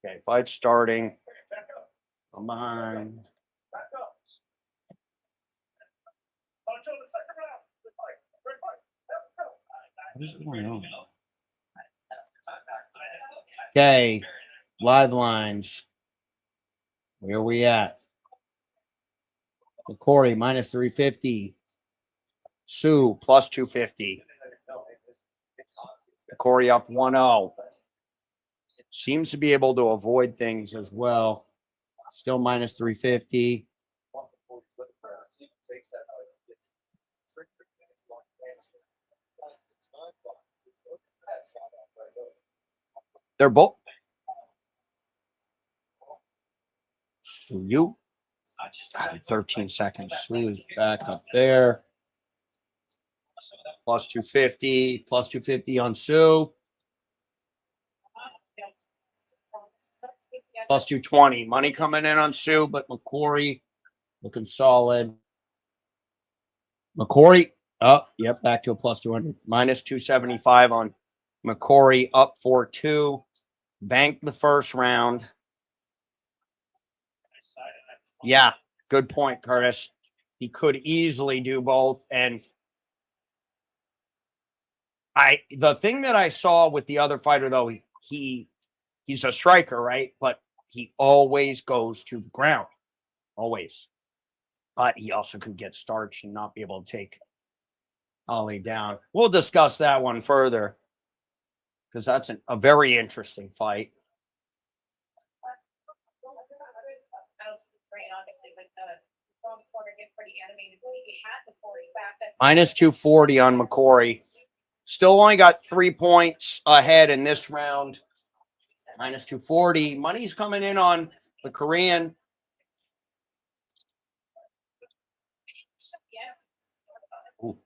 Okay, fight starting. I'm behind. What is going on? Okay, live lines. Where are we at? McCrory minus 350. Sue plus 250. McCrory up 1-0. Seems to be able to avoid things as well. Still minus 350. They're both. You. 13 seconds. Sue is back up there. Plus 250. Plus 250 on Sue. Plus 220. Money coming in on Sue, but McCrory looking solid. McCrory up. Yep, back to a plus 200. Minus 275 on McCrory, up 4-2. Banked the first round. Yeah, good point, Curtis. He could easily do both. And the thing that I saw with the other fighter, though, he's a striker, right? But he always goes to the ground. Always. But he also could get starched and not be able to take Ali down. We'll discuss that one further because that's a very interesting fight. Minus 240 on McCrory. Still only got 3 points ahead in this round. Minus 240. Money's coming in on the Korean. Ooh.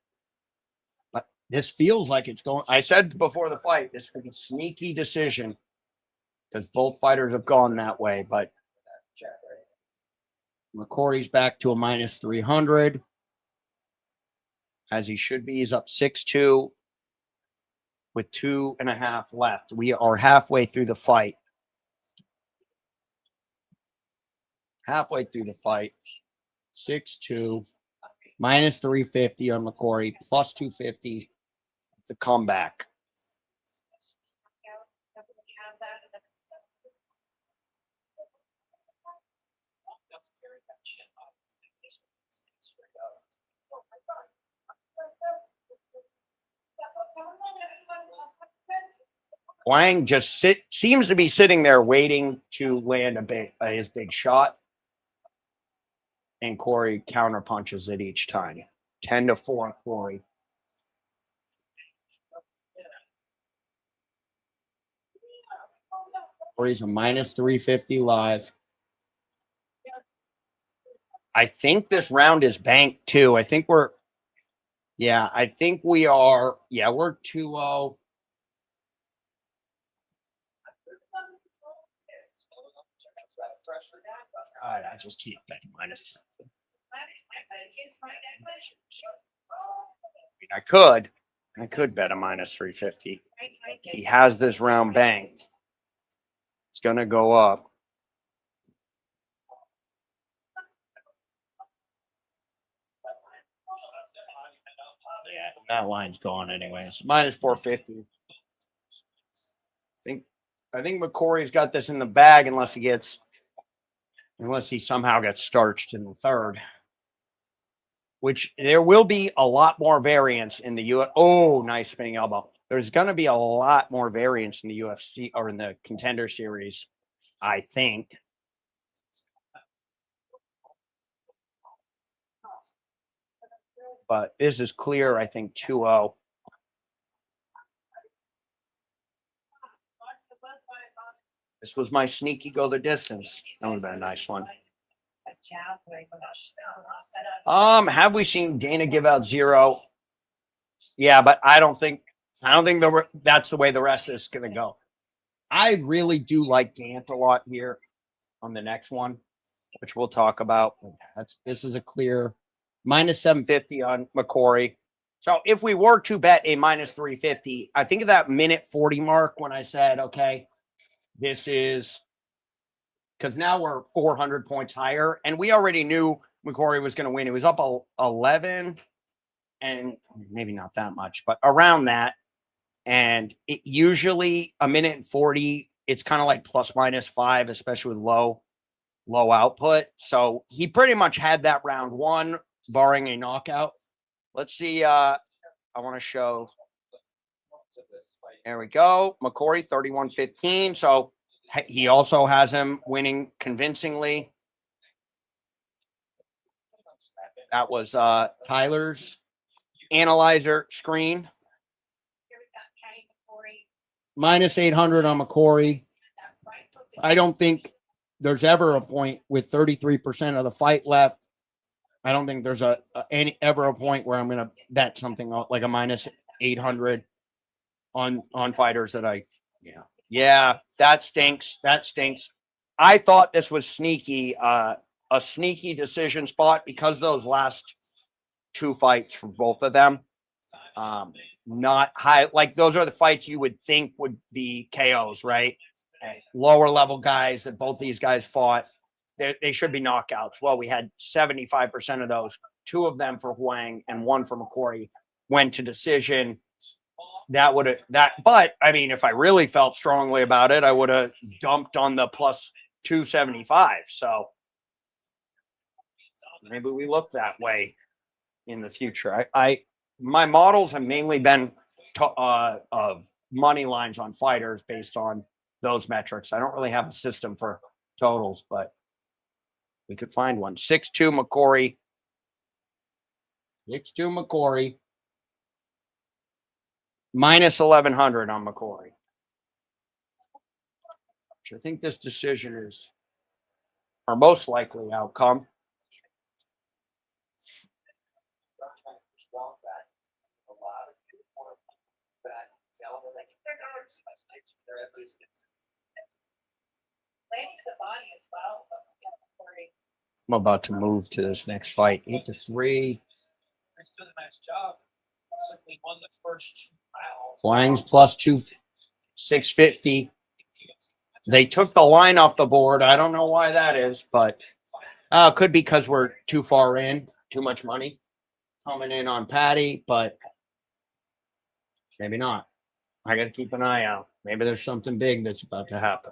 But this feels like it's going. I said before the fight, this could be a sneaky decision because both fighters have gone that way. But McCrory's back to a minus 300. As he should be. He's up 6-2. with 2.5 left. We are halfway through the fight. Halfway through the fight. 6-2. Minus 350 on McCory. Plus 250. The comeback. Wang just seems to be sitting there waiting to land his big shot. And Corey counterpunches it each time. 10-4 Corey. Corey's a minus 350 live. I think this round is banked too. I think we're 2-0. God, I just keep betting minus. I could bet a minus 350. He has this round banked. It's gonna go up. Yeah, that line's gone anyways. Minus 450. I think McCory's got this in the bag unless he somehow gets starched in the third. Which there will be a lot more variance in the UFC. Oh, nice spinning elbow. There's going to be a lot more variance in the UFC or in the Contender series, I think. But this is clear, I think, 2-0. This was my sneaky go the distance. That would have been a nice one. Have we seen Dana give out 0? Yeah, but I don't think that's the way the rest is going to go. I really do like Gant a lot here on the next one, which we'll talk about. This is a clear minus 750 on McCory. So if we were to bet a minus 350, I think of that minute 40 mark when I said, okay, this is because now we're 400 points higher, and we already knew McCory was going to win. He was up 11, and maybe not that much, but around that. And it usually a minute and 40, it's kind of like plus minus 5, especially with low output. So he pretty much had that round one, barring a knockout. Let's see. I want to show. There we go. McCory 31-15. So he also has him winning convincingly. That was Tyler's analyzer screen. Minus 800 on McCory. I don't think there's ever a point with 33% of the fight left. I don't think there's ever a point where I'm going to bet something like a minus 800 on fighters that that stinks. That stinks. I thought this was sneaky, a sneaky decision spot because those last 2 fights for both of them, not high. Like those are the fights you would think would be KOs, right? Lower level guys that both these guys fought. They should be knockouts. Well, we had 75% of those. 2 of them for Huang and 1 for McCory went to decision. But I mean, if I really felt strongly about it, I would have dumped on the plus 275. So maybe we look that way in the future. My models have mainly been of money lines on fighters based on those metrics. I don't really have a system for totals, but we could find one. 6-2 McCory. 6-2 McCory. Minus 1,100 on McCory. Which I think this decision is our most likely outcome. I'm about to move to this next fight. 8-3. He's doing a nice job. Certainly won the first 2 rounds. Wang's plus 650. They took the line off the board. I don't know why that is, but could be because we're too far in, too much money coming in on Patty, but maybe not. I got to keep an eye out. Maybe there's something big that's about to happen.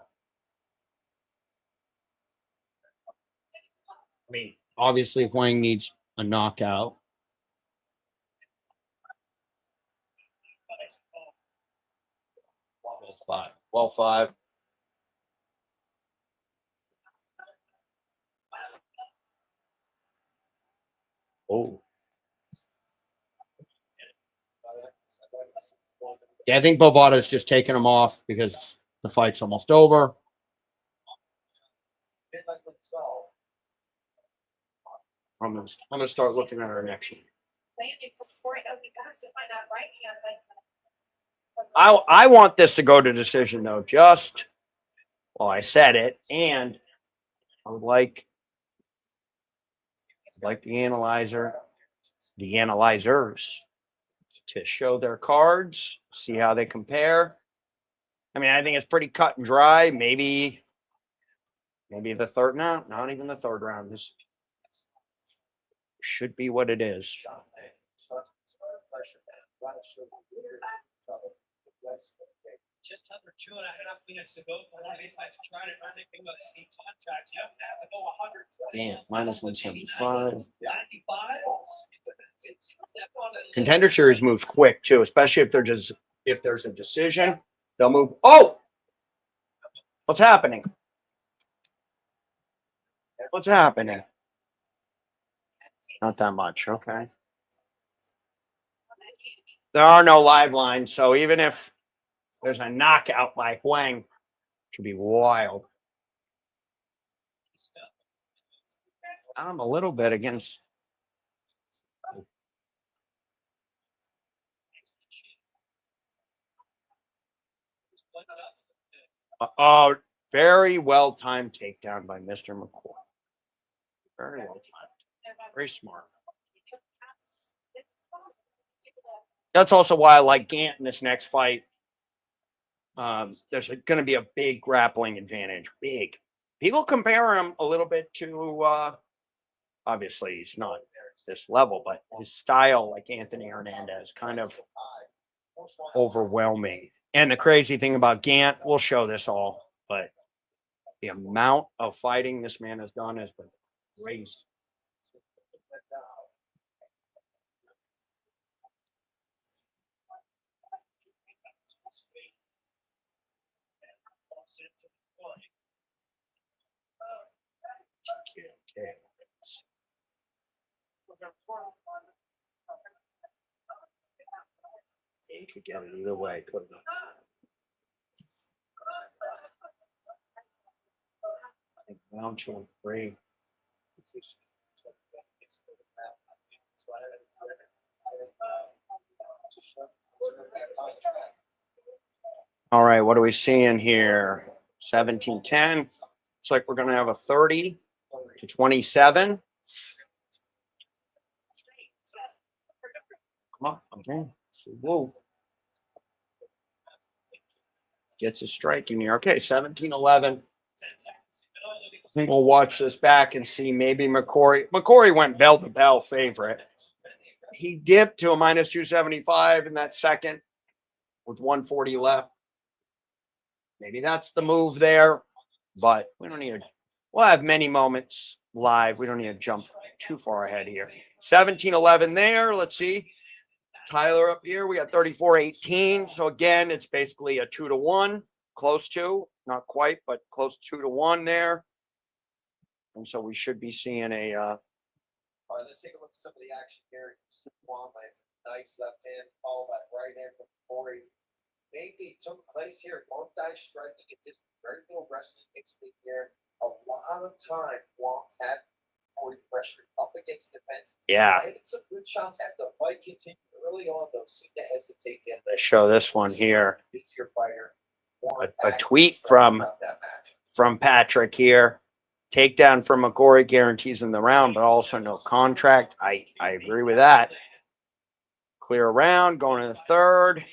I mean, obviously, if Wang needs a knockout. Well, 5. Oh. Yeah, I think Bovada's just taking him off because the fight's almost over. I'm gonna start looking at our next one. I want this to go to decision though. I said it, and I would like the analyzers to show their cards, see how they compare. I mean, I think it's pretty cut and dry. Maybe the third. No, not even the third round. This should be what it is. Just under 2.5 minutes to go. I just like to try to run anything with a C contract. You have to go 100. Damn, minus 175. Contender series moves quick too, especially if there's a decision, they'll move. Oh, what's happening? What's happening? Not that much. Okay. There are no live lines, so even if there's a knockout by Wang, it could be wild. I'm a little bit against. Oh, very well timed takedown by Mr. McCoy. Very well timed. Very smart. That's also why I like Gant in this next fight. There's going to be a big grappling advantage. Big. People compare him a little bit to, obviously he's not this level, but his style, like Anthony Hernandez, kind of overwhelming. And the crazy thing about Gant, we'll show this all, but the amount of fighting this man has done has been crazy. Okay. You could get it either way, couldn't it? I think round 2 and 3. All right, what are we seeing here? 17-10. Looks like we're going to have a 30 to 27. Come on, okay. So, whoa. Gets a strike in here. Okay, 17-11. I think we'll watch this back and see maybe McCory. McCory went bell to bell favorite. He dipped to a minus 275 in that second with 140 left. Maybe that's the move there, but we don't need to. We'll have many moments live. We don't need to jump too far ahead here. 17-11 there. Let's see. Tyler up here. We got 34-18. So again, it's basically a 2-1, close to, not quite, but close 2-1 there. And so we should be seeing a. All right, let's take a look at some of the action here. Juan lands nice left hand, follow that right hand from Corey. Maybe took place here. Both guys striking at just very little wrestling mixed in here. A lot of time Juan had Corey pressure up against the fence. Yeah. Landed some good shots as the fight continued early on, though. Seemed to hesitate. Let's show this one here. Easier fighter. A tweet from Patrick here. Takedown from McCory guarantees in the round, but also no contract. I agree with that. Clear round, going to the third.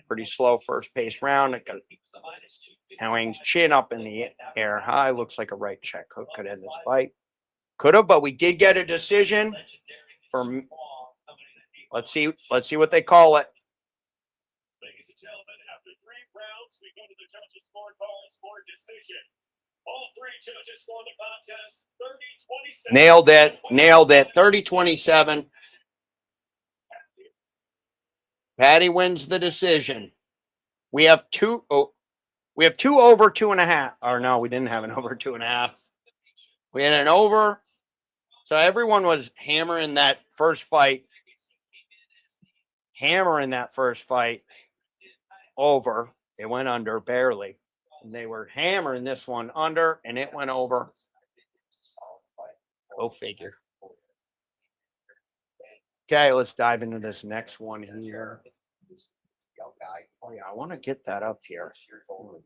Pretty slow first pace round. It got Howing's chin up in the air high. Looks like a right check hook could end the fight. Could have, but we did get a decision from. Let's see what they call it. Ladies and gentlemen, after 3 rounds, we go to the judges' scorecards for decision. All 3 judges score the contest 30-27. Nailed it. 30-27. Patty wins the decision. We have two over 2.5. Or no, we didn't have an over 2.5. We had an over. So everyone was hammering that first fight. Over. It went under barely. And they were hammering this one under, and it went over. Go figure. Okay, let's dive into this next one here. Oh yeah, I want to get that up here. Oh.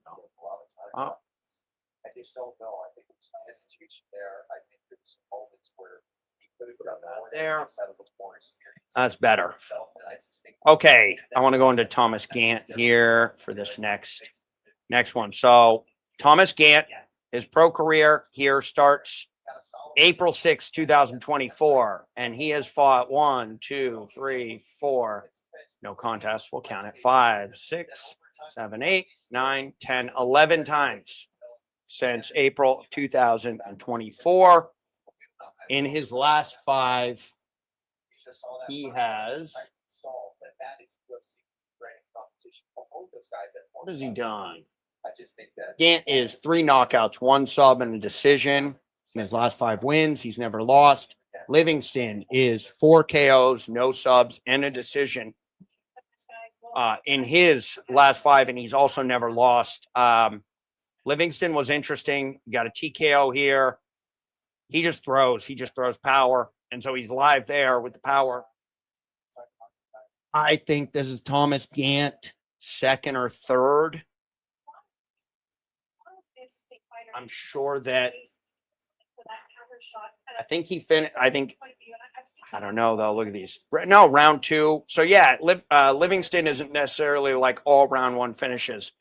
I just don't know. I think there's hesitation there. I think there's moments where he could have done that There. instead of more experience. That's better. And I just think Okay, I want to go into Thomas Gant here for this next one. So Thomas Gant, his pro career here starts April 6, 2024, and he has fought 1, 2, 3, 4. No contest. We'll count it. 5, 6, 7, 8, 9, 10, 11 times since April of 2024. In his last 5, he has. What has he done? I just think that Gant is 3 knockouts, 1 sub, and a decision. In his last 5 wins, he's never lost. Livingston is 4 KOs, no subs, and a decision in his last 5, and he's also never lost. Livingston was interesting. You got a TKO here. He just throws power, and so he's live there with the power. I think this is Thomas Gant, 2nd or 3rd. I'm sure that I think he finished. I don't know though. Look at these. No, round 2. So yeah, Livingston isn't necessarily like all round 1 finishes.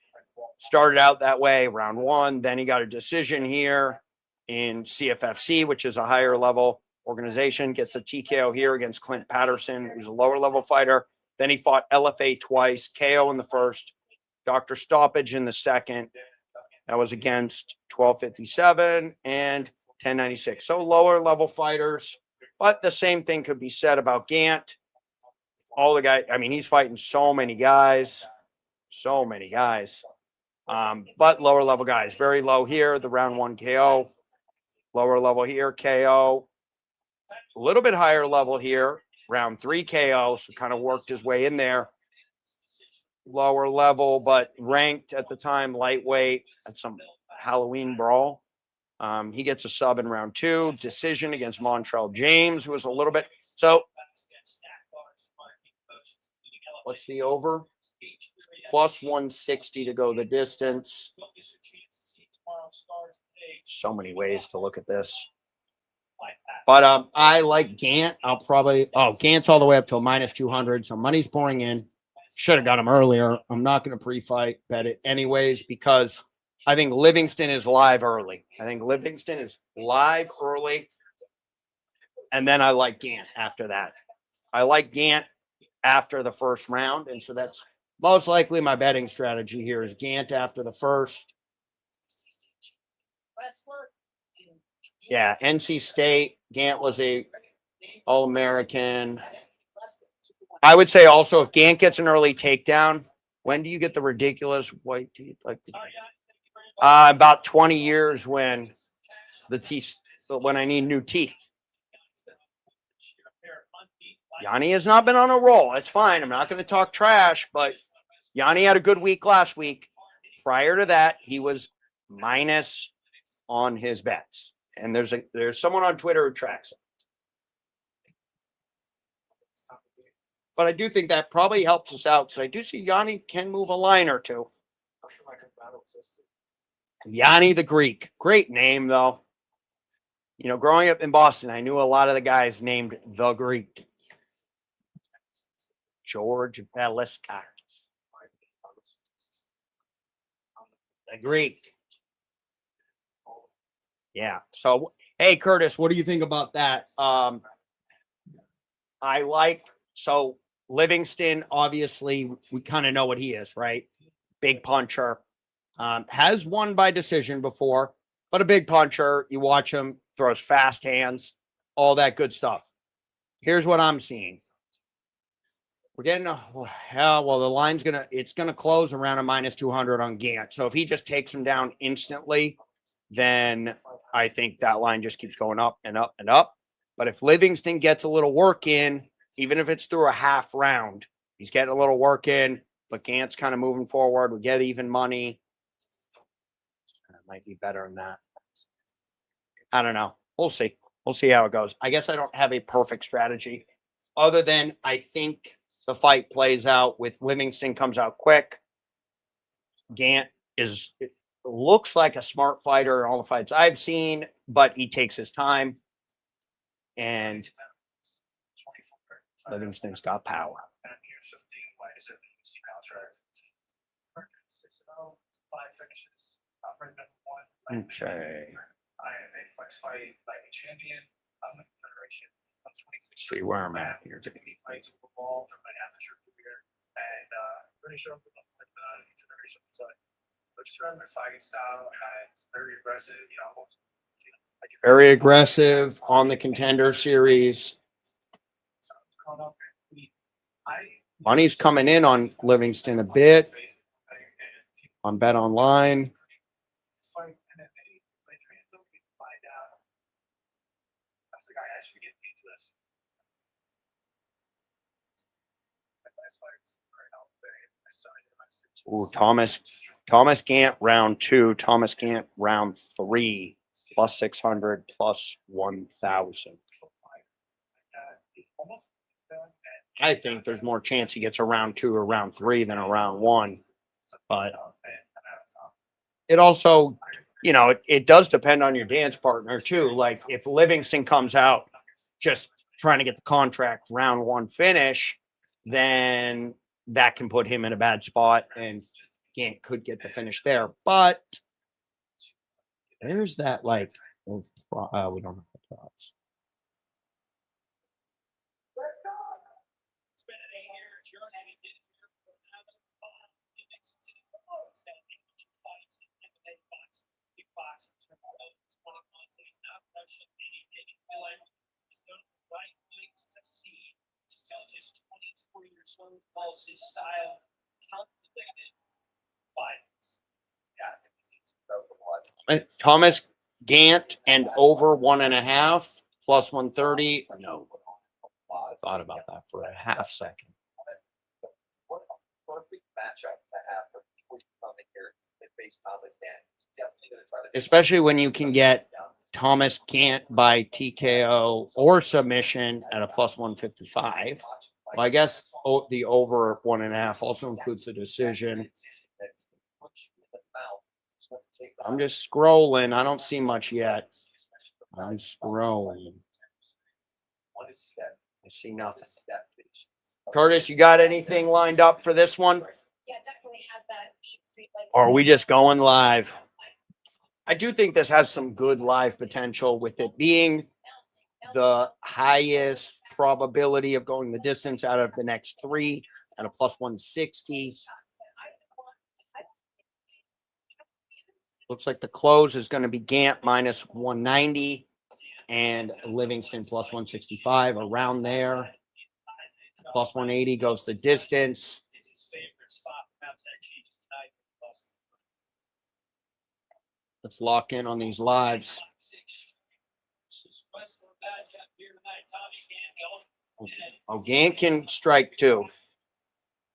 Started out that way, round 1. Then he got a decision here in CFFC, which is a higher level organization. Gets a TKO here against Clint Patterson, who's a lower level fighter. Then he fought LFA twice, KO in the 1st, Dr. Stoppage in the 2nd. That was against 1257 and 1096. So lower level fighters, but the same thing could be said about Gant. All the guys, I mean, he's fighting so many guys. But lower level guys, very low here, the round 1 KO. Lower level here, KO. A little bit higher level here, round 3 KO, so kind of worked his way in there. Lower level, but ranked at the time, lightweight at some Halloween brawl. He gets a sub in round 2, decision against Montreal James, who was a little bit. So, what's the over? Plus 160 to go the distance. So many ways to look at this. But I like Gant. Gant's all the way up to a minus 200, so money's pouring in. Should have got him earlier. I'm not going to pre-fight bet it anyways because I think Livingston is live early. And then I like Gant after that. I like Gant after the 1st round, and so that's most likely my betting strategy here is Gant after the 1st. Yeah, NC State. Gant was a All-American. I would say also if Gant gets an early takedown, when do you get the ridiculous white teeth? About 20 years when I need new teeth. Yanni has not been on a roll. That's fine. I'm not going to talk trash, but Yanni had a good week last week. Prior to that, he was minus on his bets. And there's someone on Twitter who tracks it. But I do think that probably helps us out. So I do see Yanni can move a line or 2. Yanni the Greek. Great name, though. You know, growing up in Boston, I knew a lot of the guys named the Greek. George Velasquez. Agreed. Yeah. So, hey, Curtis, what do you think about that? I like, so Livingston, obviously, we kind of know what he is, right? Big puncher. Has won by decision before, but a big puncher. You watch him, throws fast hands, all that good stuff. Here's what I'm seeing. We're getting well, the line's it's gonna close around a minus 200 on Gant. So if he just takes him down instantly, then I think that line just keeps going up and up and up. But if Livingston gets a little work in, even if it's through a half round, he's getting a little work in, but Gant's kind of moving forward. We get even money. It might be better than that. I don't know. We'll see. We'll see how it goes. I guess I don't have a perfect strategy other than I think the fight plays out with Livingston comes out quick. Gant looks like a smart fighter in all the fights I've seen, but he takes his time. And Livingston's got power. Okay. See where I'm at here. Pretty sure fighting style, it's very aggressive, Very aggressive on the Contender series. Money's coming in on Livingston a bit on Bet Online. Ooh, Thomas Gant round 2, Thomas Gant round 3, plus 600, plus 1,000. I think there's more chance he gets a round 2 or round 3 than a round 1. But it also, it does depend on your dance partner too. Like if Livingston comes out just trying to get the contract round 1 finish, then that can put him in a bad spot and Gant could get the finish there. But there's that we don't have the props. Still just 24 years old, calls his style calculated violence. Thomas Gant and over 1.5 plus 130. No, I thought about that for a half second. What a perfect matchup to have for people coming here and face Thomas Gant. Definitely going to try to, especially when you can get Thomas Gant by TKO or submission at a plus 155. Well, I guess the over 1.5 also includes the decision. I'm just scrolling. I don't see much yet. I'm scrolling. I see nothing. Curtis, you got anything lined up for this one? Yeah, definitely has that Beat Street. Or are we just going live? I do think this has some good live potential with it being the highest probability of going the distance out of the next 3 at a plus 160. Looks like the close is going to be Gant minus 190 and Livingston plus 165, around there. Plus 180 goes the distance. Let's lock in on these lives. Oh, Gant can strike too.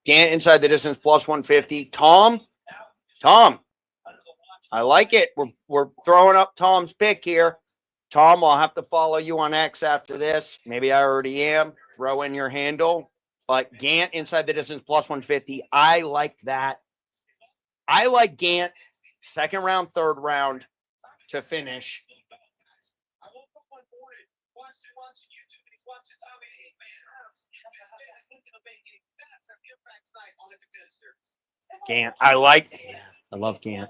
Gant inside the distance plus 150. Tom, I like it. We're throwing up Tom's pick here. Tom, I'll have to follow you on X after this. Maybe I already am. Throw in your handle. But Gant inside the distance plus 150. I like that. I like Gant second round, third round to finish. Gant. I love Gant.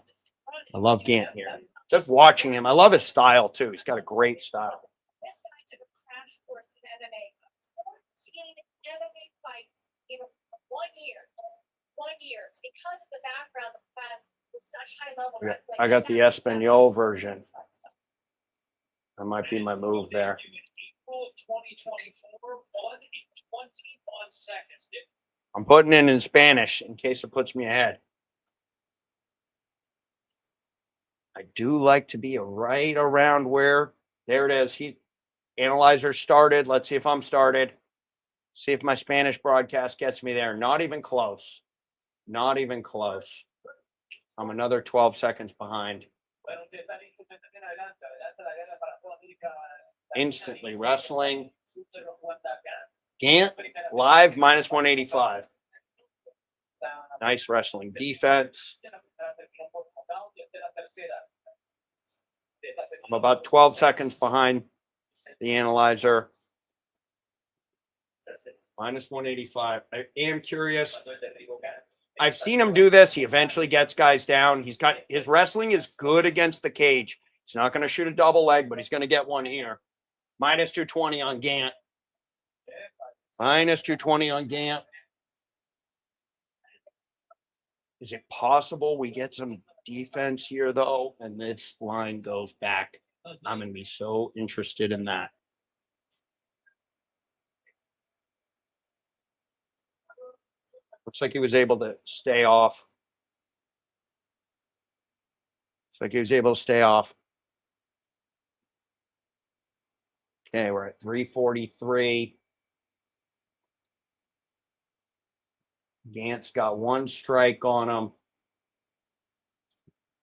I love Gant here. Just watching him. I love his style, too. He's got a great style. This guy took a crash course in MMA. 14 MMA fights in 1 year. 1 year. Because of the background of class with such high level wrestling. I got the Espanol version. That might be my move there. 2024, 1 in 21 seconds. I'm putting it in Spanish in case it puts me ahead. I do like to be right around where, there it is. Analyzer started. Let's see if I'm started. See if my Spanish broadcast gets me there. Not even close. Not even close. I'm another 12 seconds behind. Instantly wrestling. Gant, live, minus 185. Nice wrestling defense. I'm about 12 seconds behind the analyzer. Minus 185. I am curious. I've seen him do this. He eventually gets guys down. His wrestling is good against the cage. He's not going to shoot a double leg, but he's going to get one here. Minus 220 on Gant. Minus 220 on Gant. Is it possible we get some defense here, though, and this line goes back? I'm going to be so interested in that. Looks like he was able to stay off. Looks like he was able to stay off. Okay, we're at 343. Gant's got one strike on him.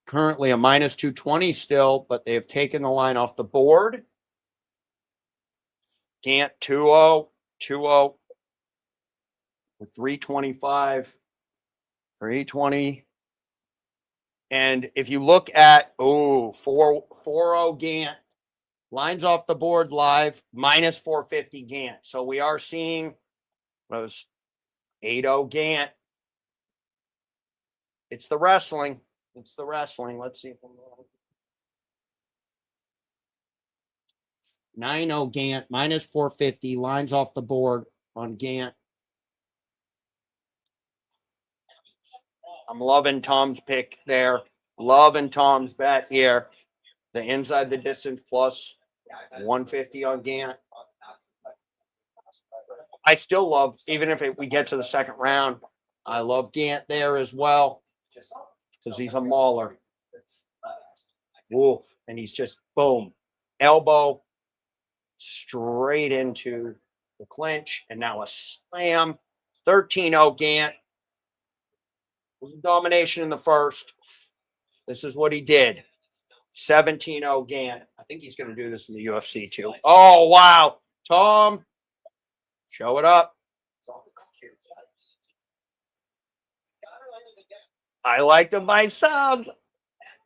Currently a minus 220 still, but they have taken the line off the board. Gant 2-0, 2-0. 325, 320. And if you look at, 4-0 Gant, lines off the board live, minus 450 Gant. So we are seeing those 8-0 Gant. It's the wrestling. It's the wrestling. Let's see if I'm wrong. 9-0 Gant, minus 450, lines off the board on Gant. I'm loving Tom's pick there. Loving Tom's bet here. The inside the distance plus 150 on Gant. I still love, even if we get to the second round, I love Gant there as well because he's a mauler. Oof. And he's just, boom, elbow straight into the clinch. And now a slam. 13-0 Gant. Domination in the first. This is what he did. 17-0 Gant. I think he's going to do this in the UFC too. Oh, wow. Tom, show it up. I liked him by sub.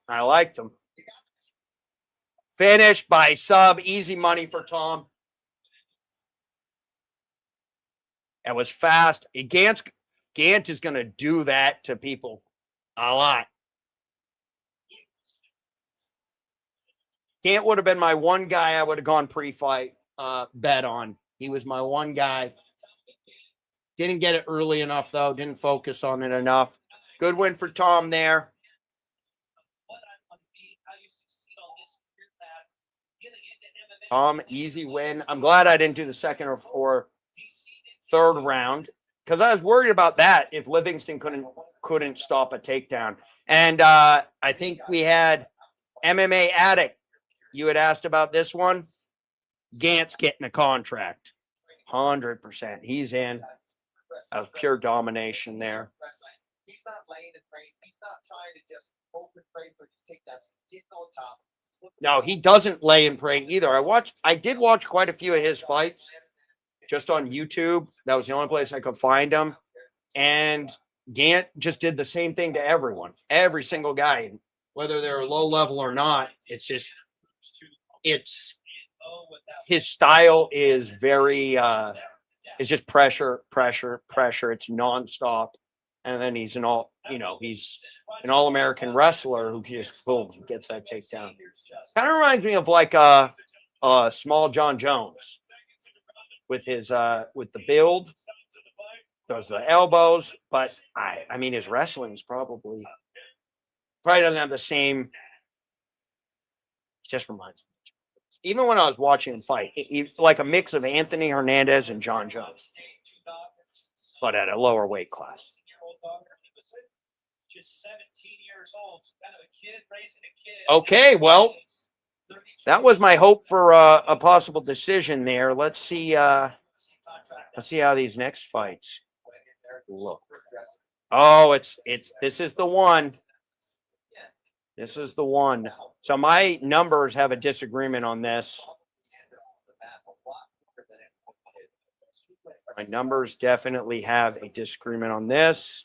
I liked him. Finish by sub. Easy money for Tom. That was fast. Gant is going to do that to people a lot. Gant would have been my one guy I would have gone pre-fight bet on. He was my one guy. Didn't get it early enough, though. Didn't focus on it enough. Good win for Tom there. Tom, easy win. I'm glad I didn't do the second or third round, because I was worried about that if Livingston couldn't stop a takedown. And I think we had MMA Addict. You had asked about this one. Gant's getting a contract. 100%. He's in. That was pure domination there. He's not laying and praying. He's not trying to just hope and pray for his takedowns. He's getting on top. No, he doesn't lay and pray either. I did watch quite a few of his fights just on YouTube. That was the only place I could find him. And Gant just did the same thing to everyone, every single guy, whether they're low level or not. It's just, his style is very, it's just pressure. It's nonstop. And then he's an All-American wrestler who just, boom, gets that takedown. Kind of reminds me of like a small John Jones with his with the build, does the elbows, but I mean his wrestling's probably doesn't have the same. It just reminds me. Even when I was watching him fight, like a mix of Anthony Hernandez and John Jones, but at a lower weight class. Just 17 years old, kind of a kid raising a kid. Okay, well, that was my hope for a possible decision there. Let's see how these next fights look. Oh, this is the one. This is the one. So my numbers have a disagreement on this. My numbers definitely have a disagreement on this.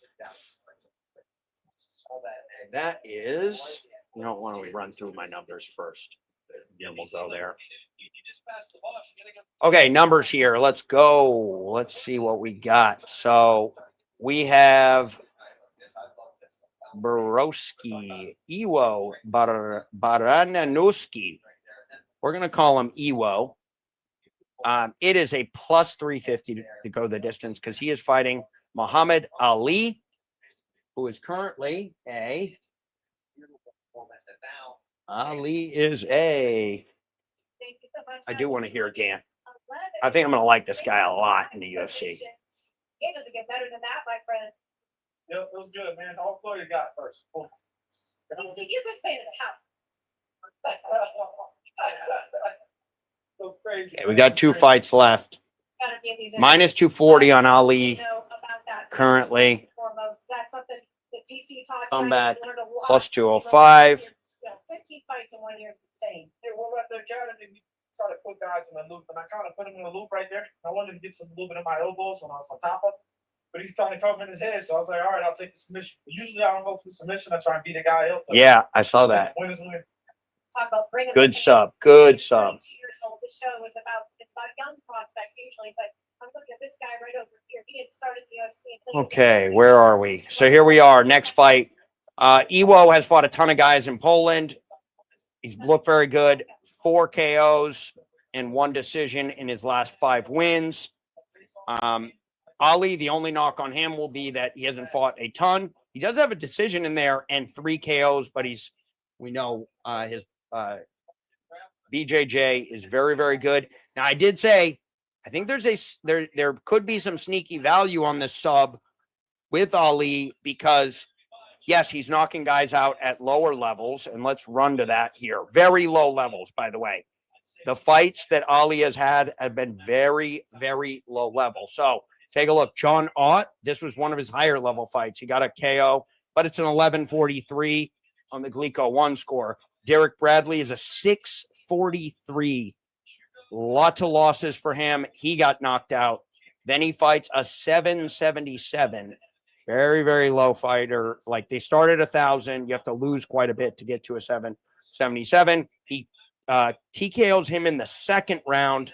That is, why don't we run through my numbers first? Then we'll go there. Okay, numbers here. Let's go. Let's see what we got. So we have Borowski, Iwo, Barananuski. We're going to call him Iwo. It is a plus 350 to go the distance because he is fighting Muhammad Ali, who is currently a. Ali is a. I do want to hear again. I think I'm going to like this guy a lot in the UFC. It doesn't get better than that, my friend. Yep, it was good, man. All floor you got first. Cool. You just stay in the top. So crazy. Okay, we got 2 fights left. Gotta be in these Minus 240 on Ali about that. currently. Foremost, that's something the DC talk. Combat plus 205. 15 fights in 1 year, insane. Hey, well, at the academy, we started to put guys in the loop, and I kind of put him in the loop right there. I wanted to get some movement in my elbows when I was on top of him, but he's trying to cover in his head, so I was like, all right, I'll take the submission. Usually I don't go for submission. I try and beat a guy up. Yeah, I saw that. Win is win. Talk about bringing Good sub. Good sub. 22 years old. This show is about young prospects usually, but I'm looking at this guy right over here. He didn't start in the UFC until Okay, where are we? So here we are. Next fight. Iwo has fought a ton of guys in Poland. He's looked very good. 4 KOs and 1 decision in his last 5 wins. Ali, the only knock on him will be that he hasn't fought a ton. He does have a decision in there and 3 KOs, but we know his BJJ is very, very good. Now, I did say, I think there could be some sneaky value on this sub with Ali because, yes, he's knocking guys out at lower levels, and let's run to that here. Very low levels, by the way. The fights that Ali has had have been very, very low level. So take a look. John Ott, this was one of his higher level fights. He got a KO, but it's an 11:43 on the Glico 1 score. Derek Bradley is a 6:43. Lots of losses for him. He got knocked out. Then he fights a 7:77. Very, very low fighter. Like they started 1,000. You have to lose quite a bit to get to a 7:77. He TKOs him in the 2nd round.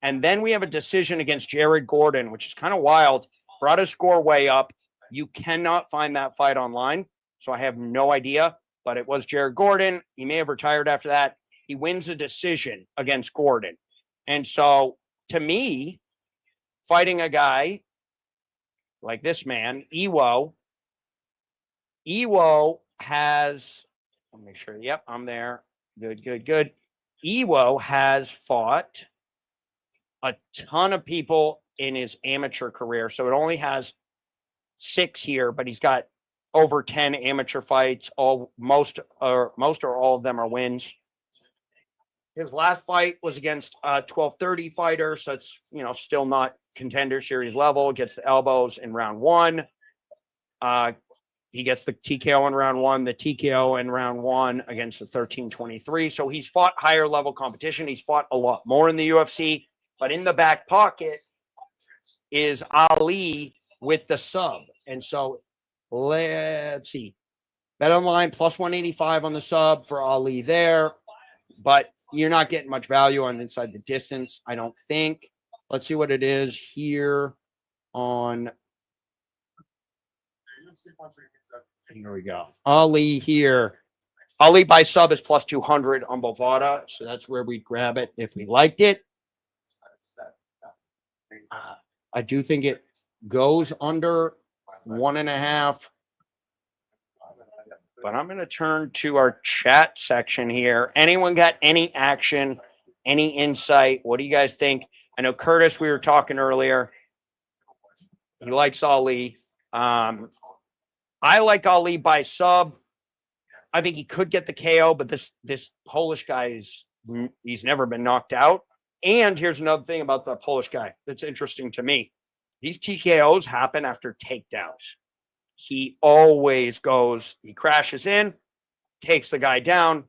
And then we have a decision against Jared Gordon, which is kind of wild. Brought his score way up. You cannot find that fight online. So I have no idea. But it was Jared Gordon. He may have retired after that. He wins a decision against Gordon. And so, to me, fighting a guy like this man, Iwo has, let me make sure, yep, I'm there. Good. Iwo has fought a ton of people in his amateur career. So it only has 6 here, but he's got over 10 amateur fights. Most or all of them are wins. His last fight was against a 12:30 fighter, so it's still not contender series level. Gets the elbows in round 1. He gets the TKO in round 1, the TKO in round 1 against the 13:23. So he's fought higher level competition. He's fought a lot more in the UFC, but in the back pocket is Ali with the sub. And so let's see. Bet online plus 185 on the sub for Ali there, but you're not getting much value on inside the distance, I don't think. Let's see what it is here on Here we go. Ali here. Ali by sub is plus 200 on Bovada. So that's where we grab it if we liked it. I do think it goes under 1.5. But I'm going to turn to our chat section here. Anyone got any action, any insight? What do you guys think? I know Curtis, we were talking earlier. He likes Ali. I like Ali by sub. I think he could get the KO, but this Polish guy he's never been knocked out. And here's another thing about the Polish guy that's interesting to me. These TKOs happen after takedowns. He always he crashes in, takes the guy down,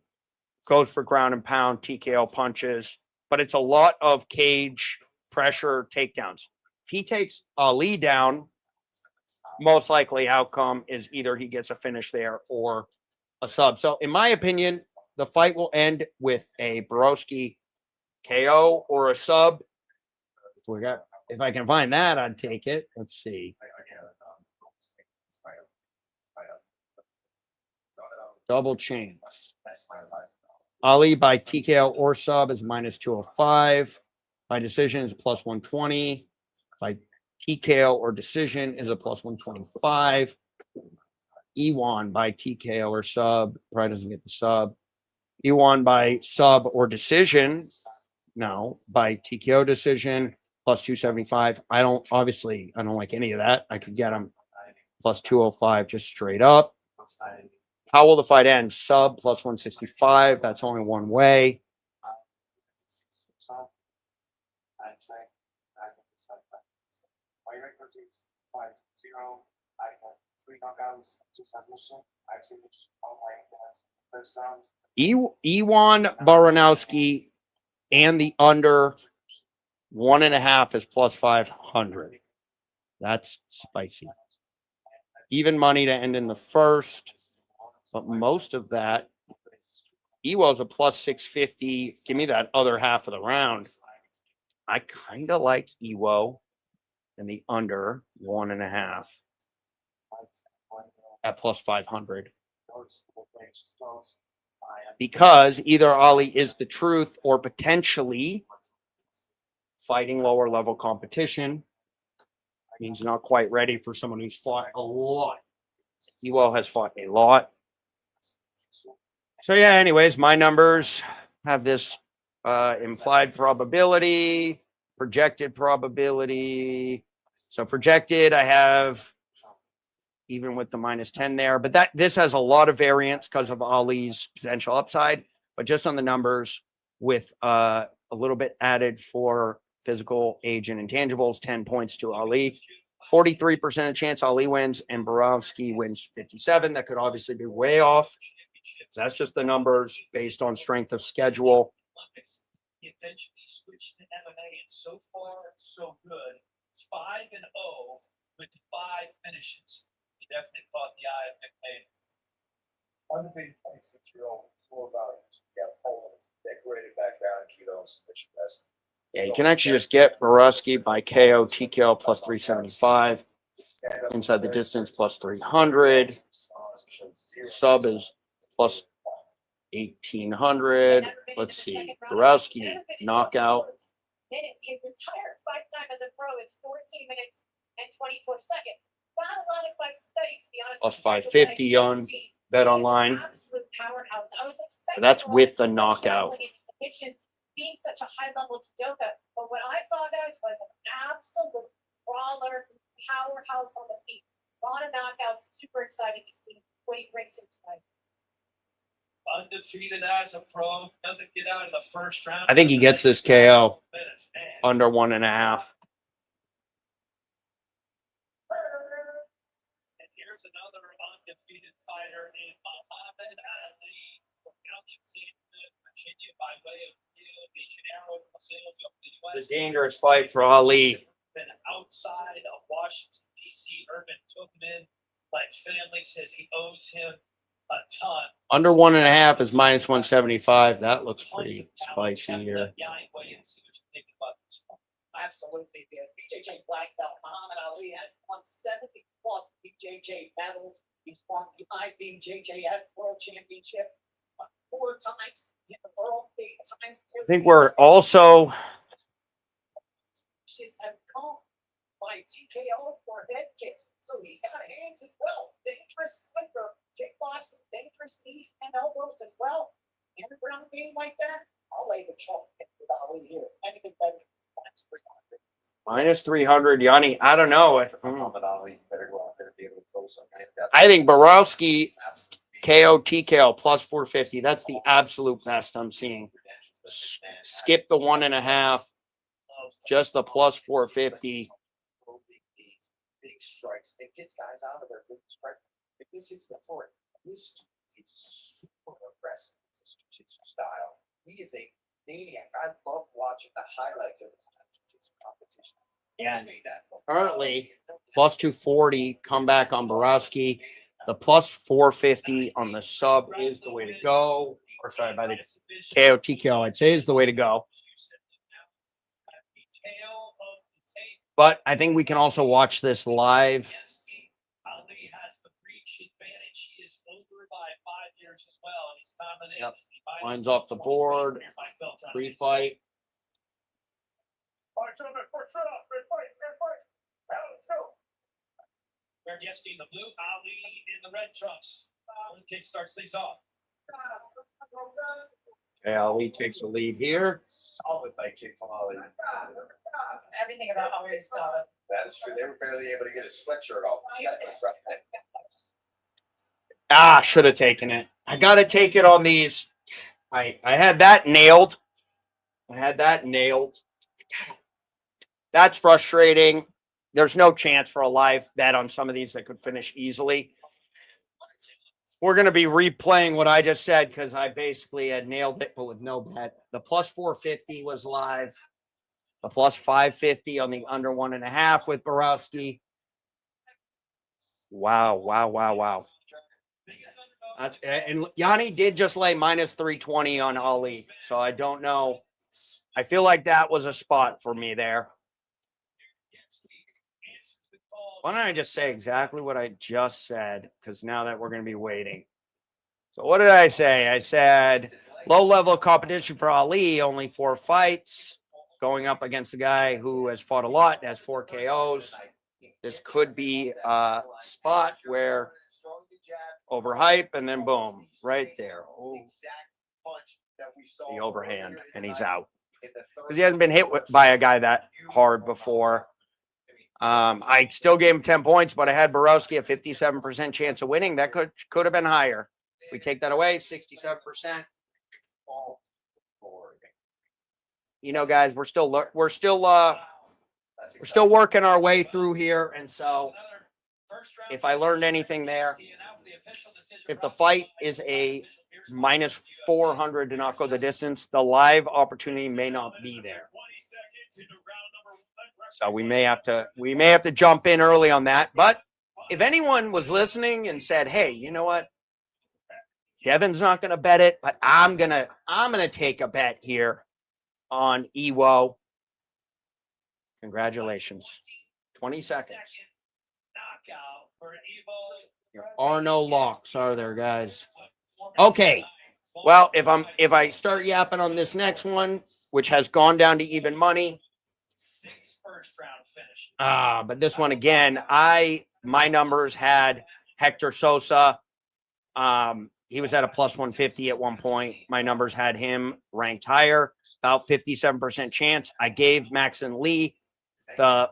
goes for ground and pound, TKO punches. But it's a lot of cage pressure takedowns. If he takes Ali down, most likely outcome is either he gets a finish there or a sub. So in my opinion, the fight will end with a Borowski KO or a sub. If I can find that, I'd take it. Let's see. Double chain. Ali by TKO or sub is minus 205. By decision is plus 120. By TKO or decision is a plus 125. Ewan by TKO or sub. Probably doesn't get the sub. Ewan by sub or decision. No. By TKO decision, plus 275. I don't like any of that. I could get him plus 205 just straight up. How will the fight end? Sub plus 165. That's only one way. Iwan Baranowski and the under 1.5 is plus 500. That's spicy. Even money to end in the first. But most of that, Ewo's a plus 650. Give me that other half of the round. I kind of like Ewo and the under 1.5 at plus 500. Because either Ali is the truth or potentially fighting lower level competition. Means not quite ready for someone who's fought a lot. Ewo has fought a lot. So yeah, anyways, my numbers have this implied probability, projected probability. So projected, I have even with the minus 10 there, but this has a lot of variance because of Ali's potential upside. But just on the numbers with a little bit added for physical, age, and intangibles, 10 points to Ali. 43% chance Ali wins and Borowski wins 57. That could obviously be way off. That's just the numbers based on strength of schedule. He eventually switched to MMA, and so far, so good. 5-0 with 5 finishes. He definitely caught the eye of McMahon. Undefeated 26-year-old, full about Poland, decorated background, judo, submission wrestling. Yeah, you can actually just get Borowski by KO, TKO plus 375. Inside the distance plus 300. Sub is plus 1,800. Let's see. Borowski, knockout. His entire fight time as a pro is 14 minutes and 24 seconds. Not a lot of fights studied, to be honest. Plus 550 on Bet Online. Absolute powerhouse. I was expecting That's with the knockout. Being such a high-level judoka, but what I saw, guys, was an absolute brawler, powerhouse on the feet. A lot of knockouts. Super excited to see what he brings into tonight. Undefeated as a pro, doesn't get out of the first round. I think he gets this KO under 1.5. And here's another undefeated fighter named Muhammad Ali from Alexandria, Virginia, by way of Rio de Janeiro, Brazil, the The U.S. dangerous fight for Ali. Been outside of Washington, D.C. Urban took him in. Like family says he owes him a ton. Under 1.5 is minus 175. That looks pretty spicy here. Absolutely did. BJJ black belt Muhammad Ali has won 70 plus BJJ medals. He's won the IBJJF World Championship 4 times, in the world 8 times. I think we're also She's have come by TKO for head kicks, so he's got hands as well. Dangerous with the kickboxing, dangerous knees and elbows as well. In a ground game like that, I'll lay the chalk with Ali here. Anything better than minus 300. Yanni, I don't know. Muhammad Ali better go out there and be able to throw some. I think Borowski KO TKO plus 450. That's the absolute best I'm seeing. Skip the 1.5. Just the plus 450. Big strikes. It gets guys out of their big strike. If this hits the floor, this is super aggressive. It's his style. He is a maniac. I love watching the highlights of his competition. Yeah. Currently, plus 240 comeback on Borowski. The plus 450 on the sub is the way to go. Or sorry, by the KO TKO, I'd say is the way to go. But I think we can also watch this live. Ali has the reach advantage. He is over by 5 years as well. And he's dominating. Yep. Lines off the board. Pre-fight. Berdievsky in the blue, Ali in the red trunks. Kick starts things off. Okay, Ali takes the lead here. Solid leg kick from Ali. Everything about Ali is solid. That is true. They were barely able to get his sweatshirt off. Should have taken it. I got to take it on these. I had that nailed. That's frustrating. There's no chance for a live bet on some of these that could finish easily. We're going to be replaying what I just said because I basically had nailed it, but with no bet. The plus 450 was live. The plus 550 on the under 1.5 with Borowski. Wow. And Yanni did just lay minus 320 on Ali. So I don't know. I feel like that was a spot for me there. Why don't I just say exactly what I just said? Because now that we're going to be waiting. So what did I say? I said low level competition for Ali, only 4 fights, going up against a guy who has fought a lot, has 4 KOs. This could be a spot where overhype and then boom, right there. Oh, the overhand, and he's out. Because he hasn't been hit by a guy that hard before. I still gave him 10 points, but I had Borowski a 57% chance of winning. That could have been higher. If we take that away, 67%. You know, guys, we're still working our way through here, and so if I learned anything there, if the fight is a minus 400 to not go the distance, the live opportunity may not be there. So we may have to jump in early on that. But if anyone was listening and said, "Hey, you know what? Devin's not going to bet it, but I'm gonna take a bet here on Ewo." Congratulations. 20 seconds. There are no locks, are there, guys? Okay. Well, if I start yapping on this next one, which has gone down to even money. But this one again, my numbers had Hector Sosa. He was at a plus 150 at one point. My numbers had him ranked higher, about 57% chance. I gave Maxon Lee the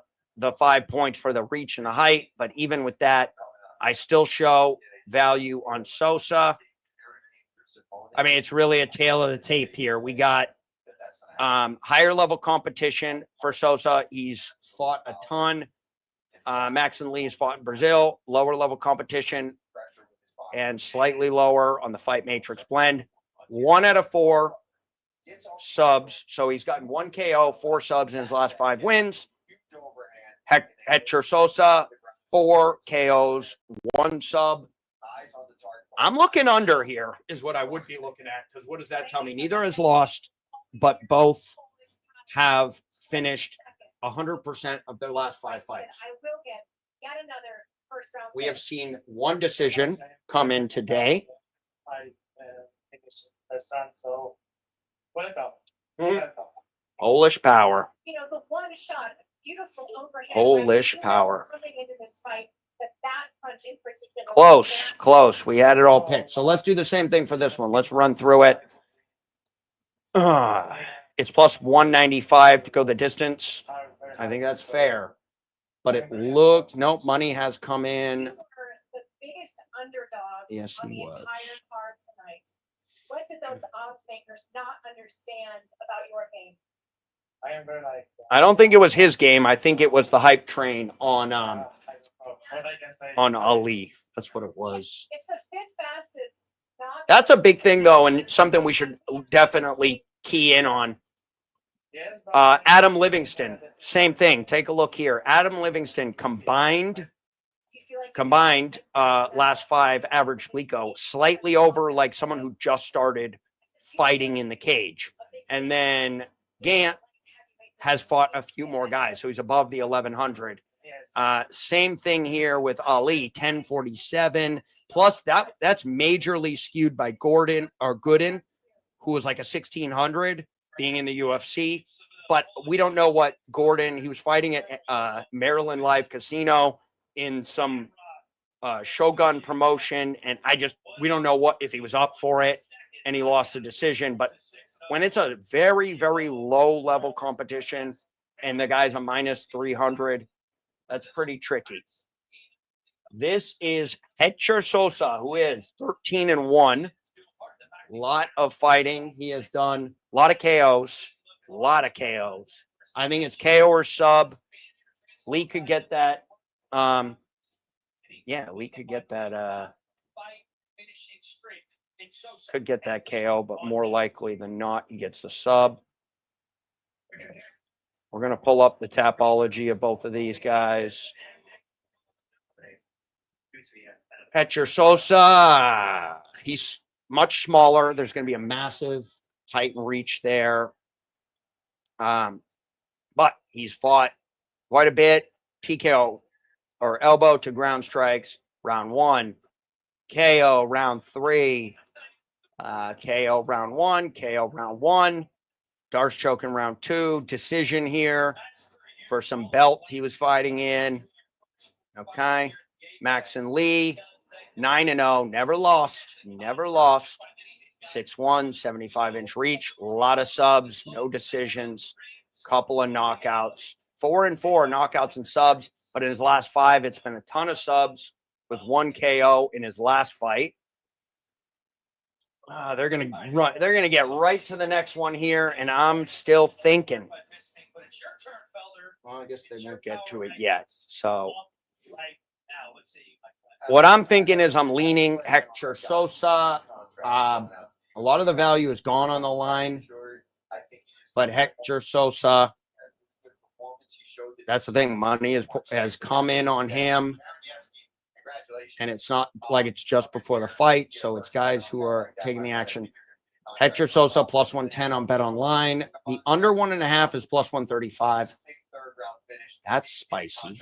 5 points for the reach and the height, but even with that, I still show value on Sosa. I mean, it's really a tale of the tape here. We got higher level competition for Sosa. He's fought a ton. Maxon Lee has fought in Brazil. Lower level competition and slightly lower on the Fight Matrix blend. 1 out of 4 subs. So he's gotten 1 KO, 4 subs in his last 5 wins. Hector Sosa, 4 KOs, 1 sub. I'm looking under here is what I would be looking at, because what does that tell me? Neither has lost, but both have finished 100% of their last 5 fights. I will get yet another first round. We have seen one decision come in today. I think it's first time, so welcome. Polish power. You know, the one shot, beautiful overhead. Polish I feel like power. Coming into this fight, that punch in particular. Close. We had it all picked. So let's do the same thing for this one. Let's run through it. It's plus 195 to go the distance. I think that's fair. But it looked, nope, money has come in. You were the biggest underdog Yes, on he the was. entire card tonight. What did those odds makers not understand about your game? I am very like. I don't think it was his game. I think it was the hype train on Ali. That's what it was. It's the fifth fastest. That's a big thing, though, and something we should definitely key in on. Adam Livingston, same thing. Take a look here. Adam Livingston combined last 5 average Glico, slightly over like someone who just started fighting in the cage. And then Gant has fought a few more guys, so he's above the 1100. Same thing here with Ali, 1047. Plus that's majorly skewed by Gooden, who was like a 1600 being in the UFC. But we don't know what Gooden, he was fighting at Maryland Live Casino in some Shogun promotion, and we don't know if he was up for it, and he lost a decision. But when it's a very, very low level competition and the guy's a minus 300, that's pretty tricky. This is Hector Sosa, who is 13-1. A lot of fighting. He has done a lot of KOs. I think it's KO or sub. Lee could get that. Lee could get that. Could get that KO, but more likely than not, he gets the sub. We're going to pull up the Tapology of both of these guys. Hector Sosa, he's much smaller. There's going to be a massive height and reach there. But he's fought quite a bit. TKO or elbow to ground strikes, round 1. KO round 3. KO round 1. KO round 1. Darce choking round 2. Decision here for some belt he was fighting in. Okay. Max and Lee, 9-0. Never lost. 6'1", 75-inch reach. A lot of subs. No decisions. Couple of knockouts. 4-4 knockouts and subs. But in his last 5, it's been a ton of subs with 1 KO in his last fight. They're gonna run. They're gonna get right to the next one here, and I'm still thinking. Well, I guess they won't get to it yet. So, what I'm thinking is I'm leaning Hector Sosa. A lot of the value is gone on the line, but Hector Sosa. That's the thing. Money has come in on him. And it's not like it's just before the fight, so it's guys who are taking the action. Hector Sosa plus 110 on Bet Online. The under 1.5 is plus 135. That's spicy.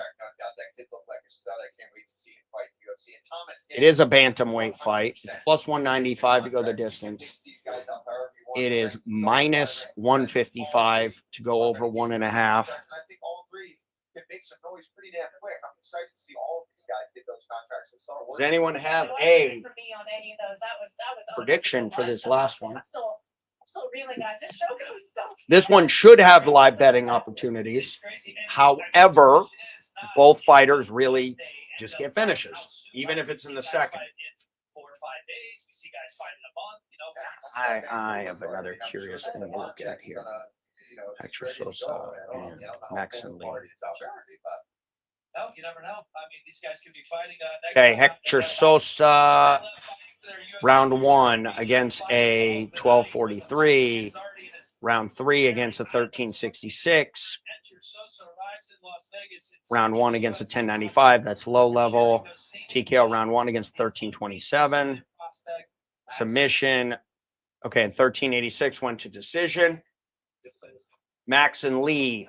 It is a bantamweight fight. It's plus 195 to go the distance. It is minus 155 to go over 1.5. Can make some noise pretty damn quick. I'm excited to see all of these guys get those contracts and start working. Does anyone have a prediction for this last one? I'm still reeling, guys. This show goes so This one should have live betting opportunities. However, both fighters really just get finishes, even if it's in the second. 4 or 5 days. We see guys fighting a month. I have another curious thing to look at here. Hector Sosa and Max and Lee. No, you never know. I mean, these guys could be fighting. Okay, Hector Sosa, round 1 against a 1243. Round 3 against a 1366. Round 1 against a 1095. That's low level. TKO round 1 against 1327. Submission. Okay, and 1386 went to decision. Max and Lee,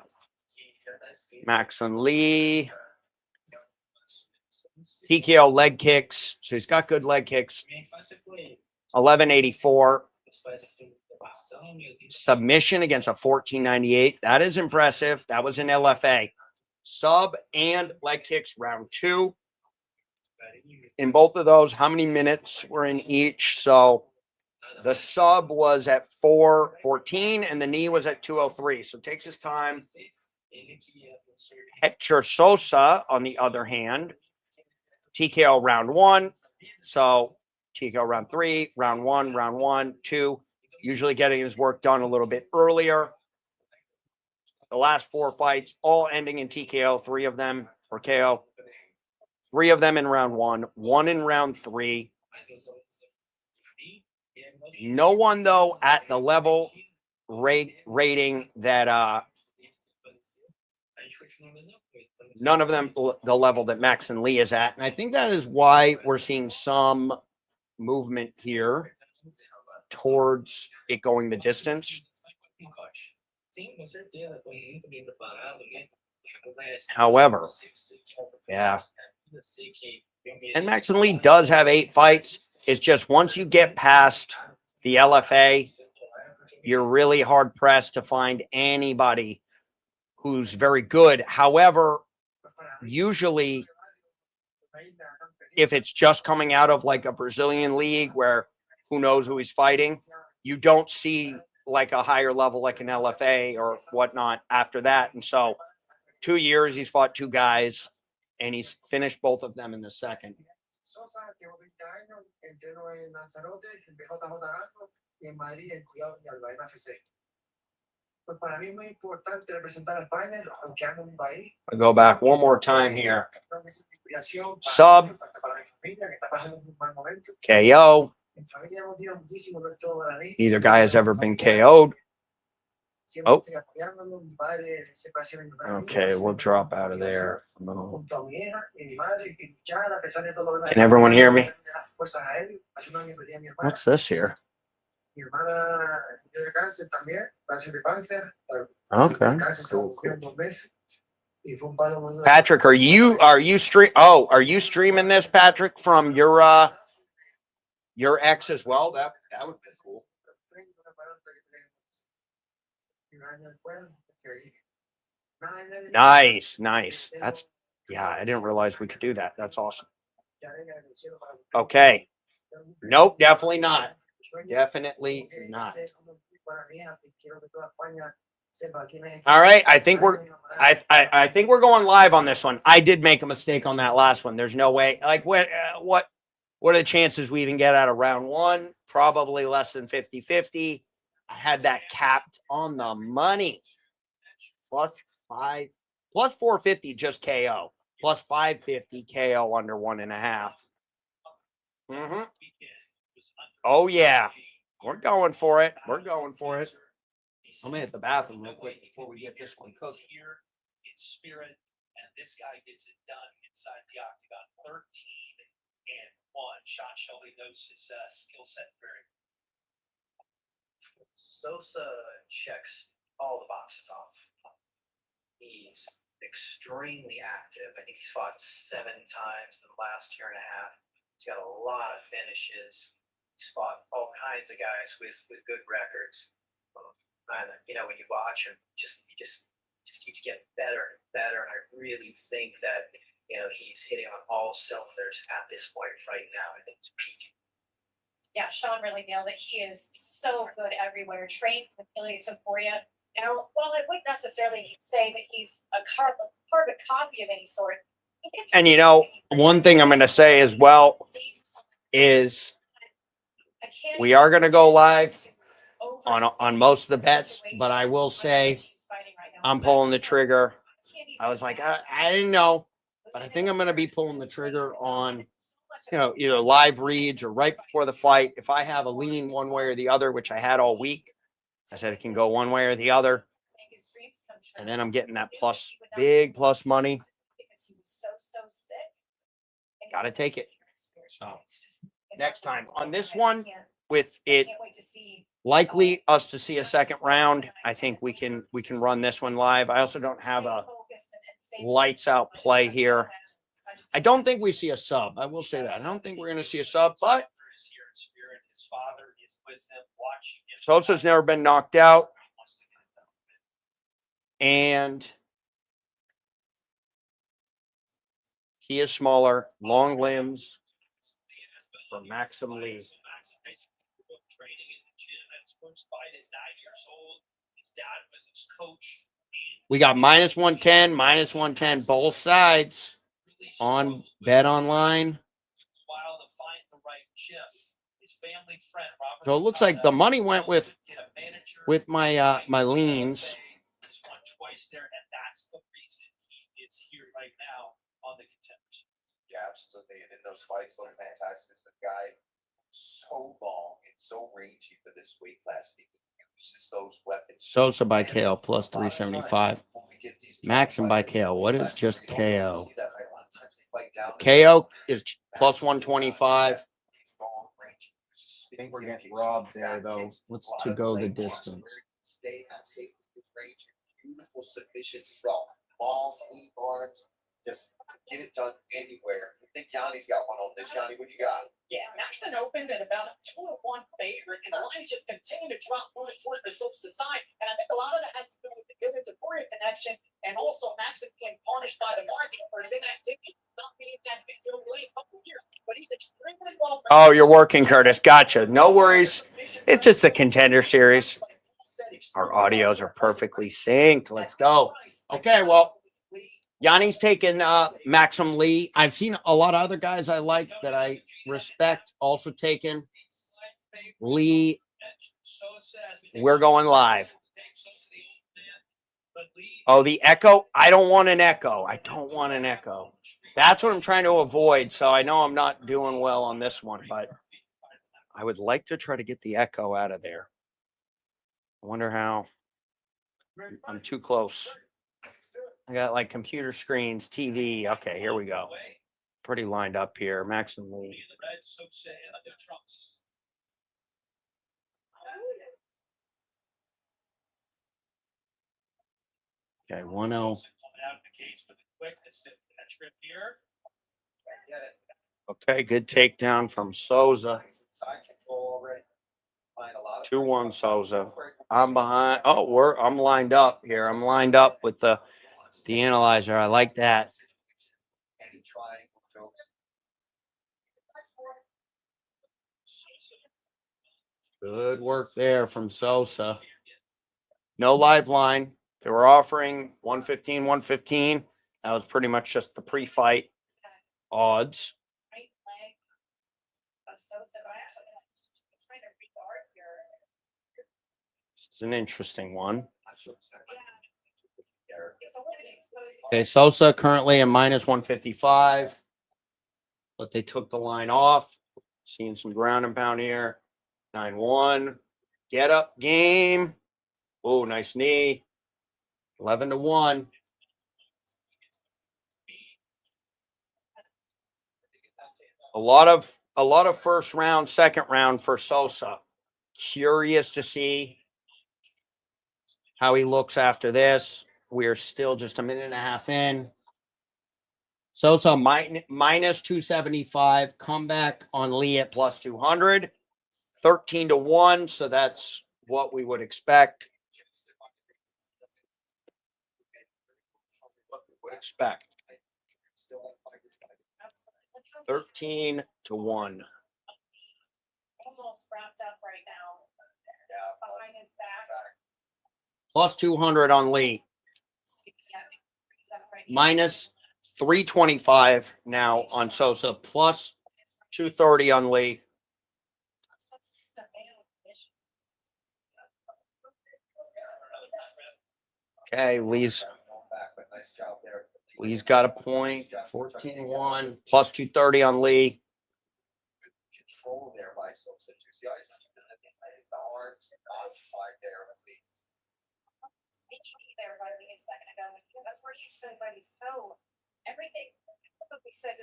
Maxon Lee. TKO leg kicks. So he's got good leg kicks. 1184. Submission against a 1498. That is impressive. That was an LFA. Sub and leg kicks round 2. In both of those, how many minutes were in each? So the sub was at 4:14 and the knee was at 2:03. So takes his time. Hector Sosa, on the other hand, TKO round 1. So TKO round 3, round 1, round 1, 2. Usually getting his work done a little bit earlier. The last 4 fights, all ending in TKO. 3 of them or KO. 3 of them in round 1, 1 in round 3. No one, though, at the level rating that none of them the level that Maxon Lee is at. And I think that is why we're seeing some movement here towards it going the distance. However, yeah. And Maxon Lee does have 8 fights. It's just once you get past the LFA, you're really hard pressed to find anybody who's very good. However, usually if it's just coming out of like a Brazilian league where who knows who he's fighting, you don't see like a higher level like an LFA or whatnot after that. And so 2 years he's fought 2 guys and he's finished both of them in the second. I'll go back one more time here. Sub, KO. Neither guy has ever been KO'd. Oh. Okay, we'll drop out of there. Can everyone hear me? What's this here? Okay. Patrick, are you streaming this, Patrick, from your ex as well? That would be cool. Nice. That's, yeah, I didn't realize we could do that. That's awesome. Okay. Nope, definitely not. Definitely not. All right, I think we're going live on this one. I did make a mistake on that last one. There's no way. Like what are the chances we even get out of round 1? Probably less than 50-50. I had that capped on the money. +5, +450 just KO. +550 KO under 1.5. Mm-hmm. Oh yeah, we're going for it. I'm gonna hit the bathroom real quick before we get this one cooked. Here in spirit, and this guy gets it done inside the octagon. 13-1. Sean Shelby knows his skill set very. Sosa checks all the boxes off. He's extremely active. I think he's fought 7 times in the last year and a half. He's got a lot of finishes. He's fought all kinds of guys with good records. And when you watch him, he just keeps getting better and better. And I really think that he's hitting on all cylinders at this point right now. I think it's peaking. Yeah, Sean really nailed it. He is so good everywhere. Trained with Ilya Taporia. While I wouldn't necessarily say that he's a carbon copy of any sort. And one thing I'm going to say as well is we are going to go live on most of the bets, but I will say I'm pulling the trigger. I was like, I didn't know, but I think I'm going to be pulling the trigger on either live reads or right before the fight. If I have a lean one way or the other, which I had all week, I said it can go one way or the other. And then I'm getting that big plus money. Got to take it. So next time on this one, with it likely us to see a second round, I think we can run this one live. I also don't have a lights out play here. I don't think we see a sub. I will say that. I don't think we're going to see a sub, but Sosa's never been knocked out. And he is smaller, long limbs for Maxim Lee. We got minus 110, minus 110, both sides on Bet Online. So it looks like the money went with my my leans. That's the reason he is here right now on the Contenders. Yeah, absolutely. And in those fights, look fantastic. The guy so long and so rangy for this weight class. He uses those weapons. Sosa by KO plus 375. Maxim by KO. What is just KO? KO is plus 125. I think we're getting robbed there, though. Let's to go the distance. Stay at safety range. Beautiful submissions from long knee arms. Just get it done anywhere. I think Yanni's got one on this. Yanni, what you got? Yeah, Maxon opened at about a 2-1 favorite, and the lines just continue to drop more towards the Sosa side. And I think a lot of that has to do with the good Victoria connection, and also Maxon being punished by the market for his inactivity. Not being that busy over the last couple of years, but he's extremely well. Oh, you're working, Curtis. Gotcha. No worries. It's just a Contender series. Our audios are perfectly synced. Let's go. Okay, well, Yanni's taking Maxim Lee. I've seen a lot of other guys I like that I respect also taking Lee. We're going live. Oh, the echo? I don't want an echo. I don't want an echo. That's what I'm trying to avoid. So I know I'm not doing well on this one, but I would like to try to get the echo out of there. I wonder how. I'm too close. I got like computer screens, TV. Okay, here we go. Pretty lined up here. Maxim Lee. Okay, 1-0. Okay, good takedown from Souza. 2-1 Souza. I'm behind. Oh, I'm lined up here. I'm lined up with the analyzer. I like that. Good work there from Sosa. No live line. They were offering 115, 115. That was pretty much just the pre-fight odds. Right leg of Sosa, but I actually trying to regard your. It's an interesting one. It's a little bit exposed. Okay, Sosa currently in minus 155, but they took the line off. Seeing some ground and pound here. 9-1. Get up game. Oh, nice knee. 11-1. A lot of first round, second round for Sosa. Curious to see how he looks after this. We're still just a minute and a half in. Sosa minus 275. Comeback on Lee at plus 200. 13-1. So that's what we would expect. 13-1. Almost wrapped up right now. Behind his back. Plus 200 on Lee. Minus 325 now on Sosa. Plus 230 on Lee. Okay, Lee's got a point. 14-1. Plus 230 on Lee. Control there by Sosa. The arms there. Speaking there about a second ago, that's where he said, but he's so everything we said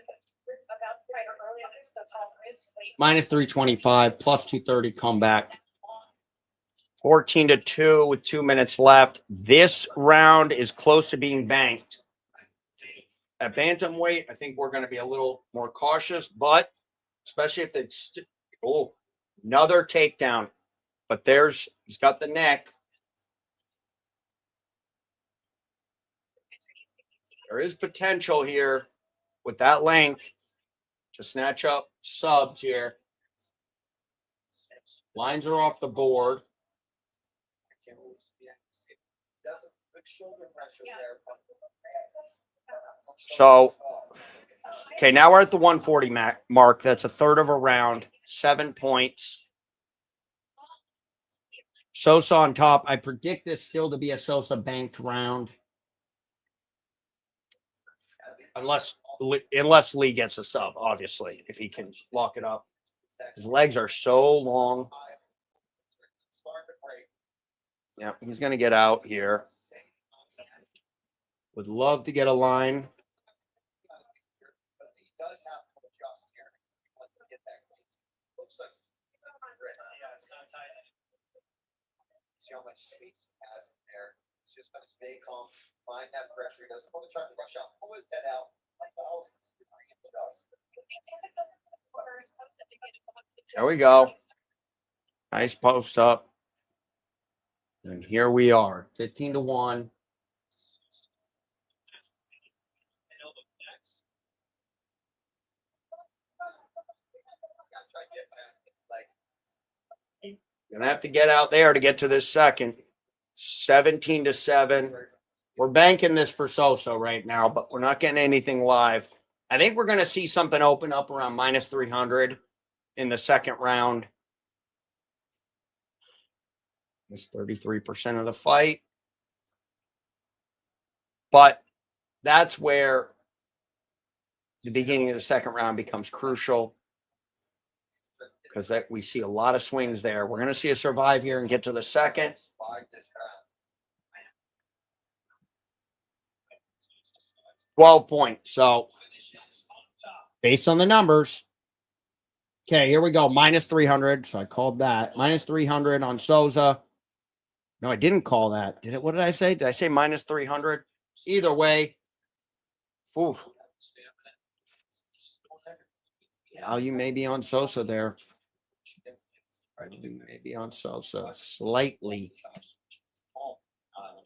about Ryder earlier, they're so tall for his weight. Minus 325, plus 230 comeback. 14-2 with 2 minutes left. This round is close to being banked. At bantamweight, I think we're going to be a little more cautious, but especially if it's another takedown. But he's got the neck. There is potential here with that length to snatch up subs here. Lines are off the board. So, okay, now we're at the 140 mark. That's a third of a round, 7 points. Sosa on top. I predict this still to be a Sosa banked round. Unless Lee gets a sub, obviously, if he can lock it up. His legs are so long. Yeah, he's going to get out here. Would love to get a line. See how much space he has in there. He's just going to stay calm, find that pressure. He doesn't want to try to rush out, pull his head out like the whole There we go. Nice post up. And here we are, 15-1. Gonna have to get out there to get to this second. 17-7. We're banking this for Sosa right now, but we're not getting anything live. I think we're gonna see something open up around -300 in the second round. It's 33% of the fight. But that's where the beginning of the second round becomes crucial, because we see a lot of swings there. We're going to see a survive here and get to the second. 12 points. So based on the numbers, okay, here we go. -300. So I called that. -300 on Sosa. No, I didn't call that. Did it? What did I say? Did I say -300? Either way. Ooh. Value may be on Sosa there. Maybe on Sosa slightly.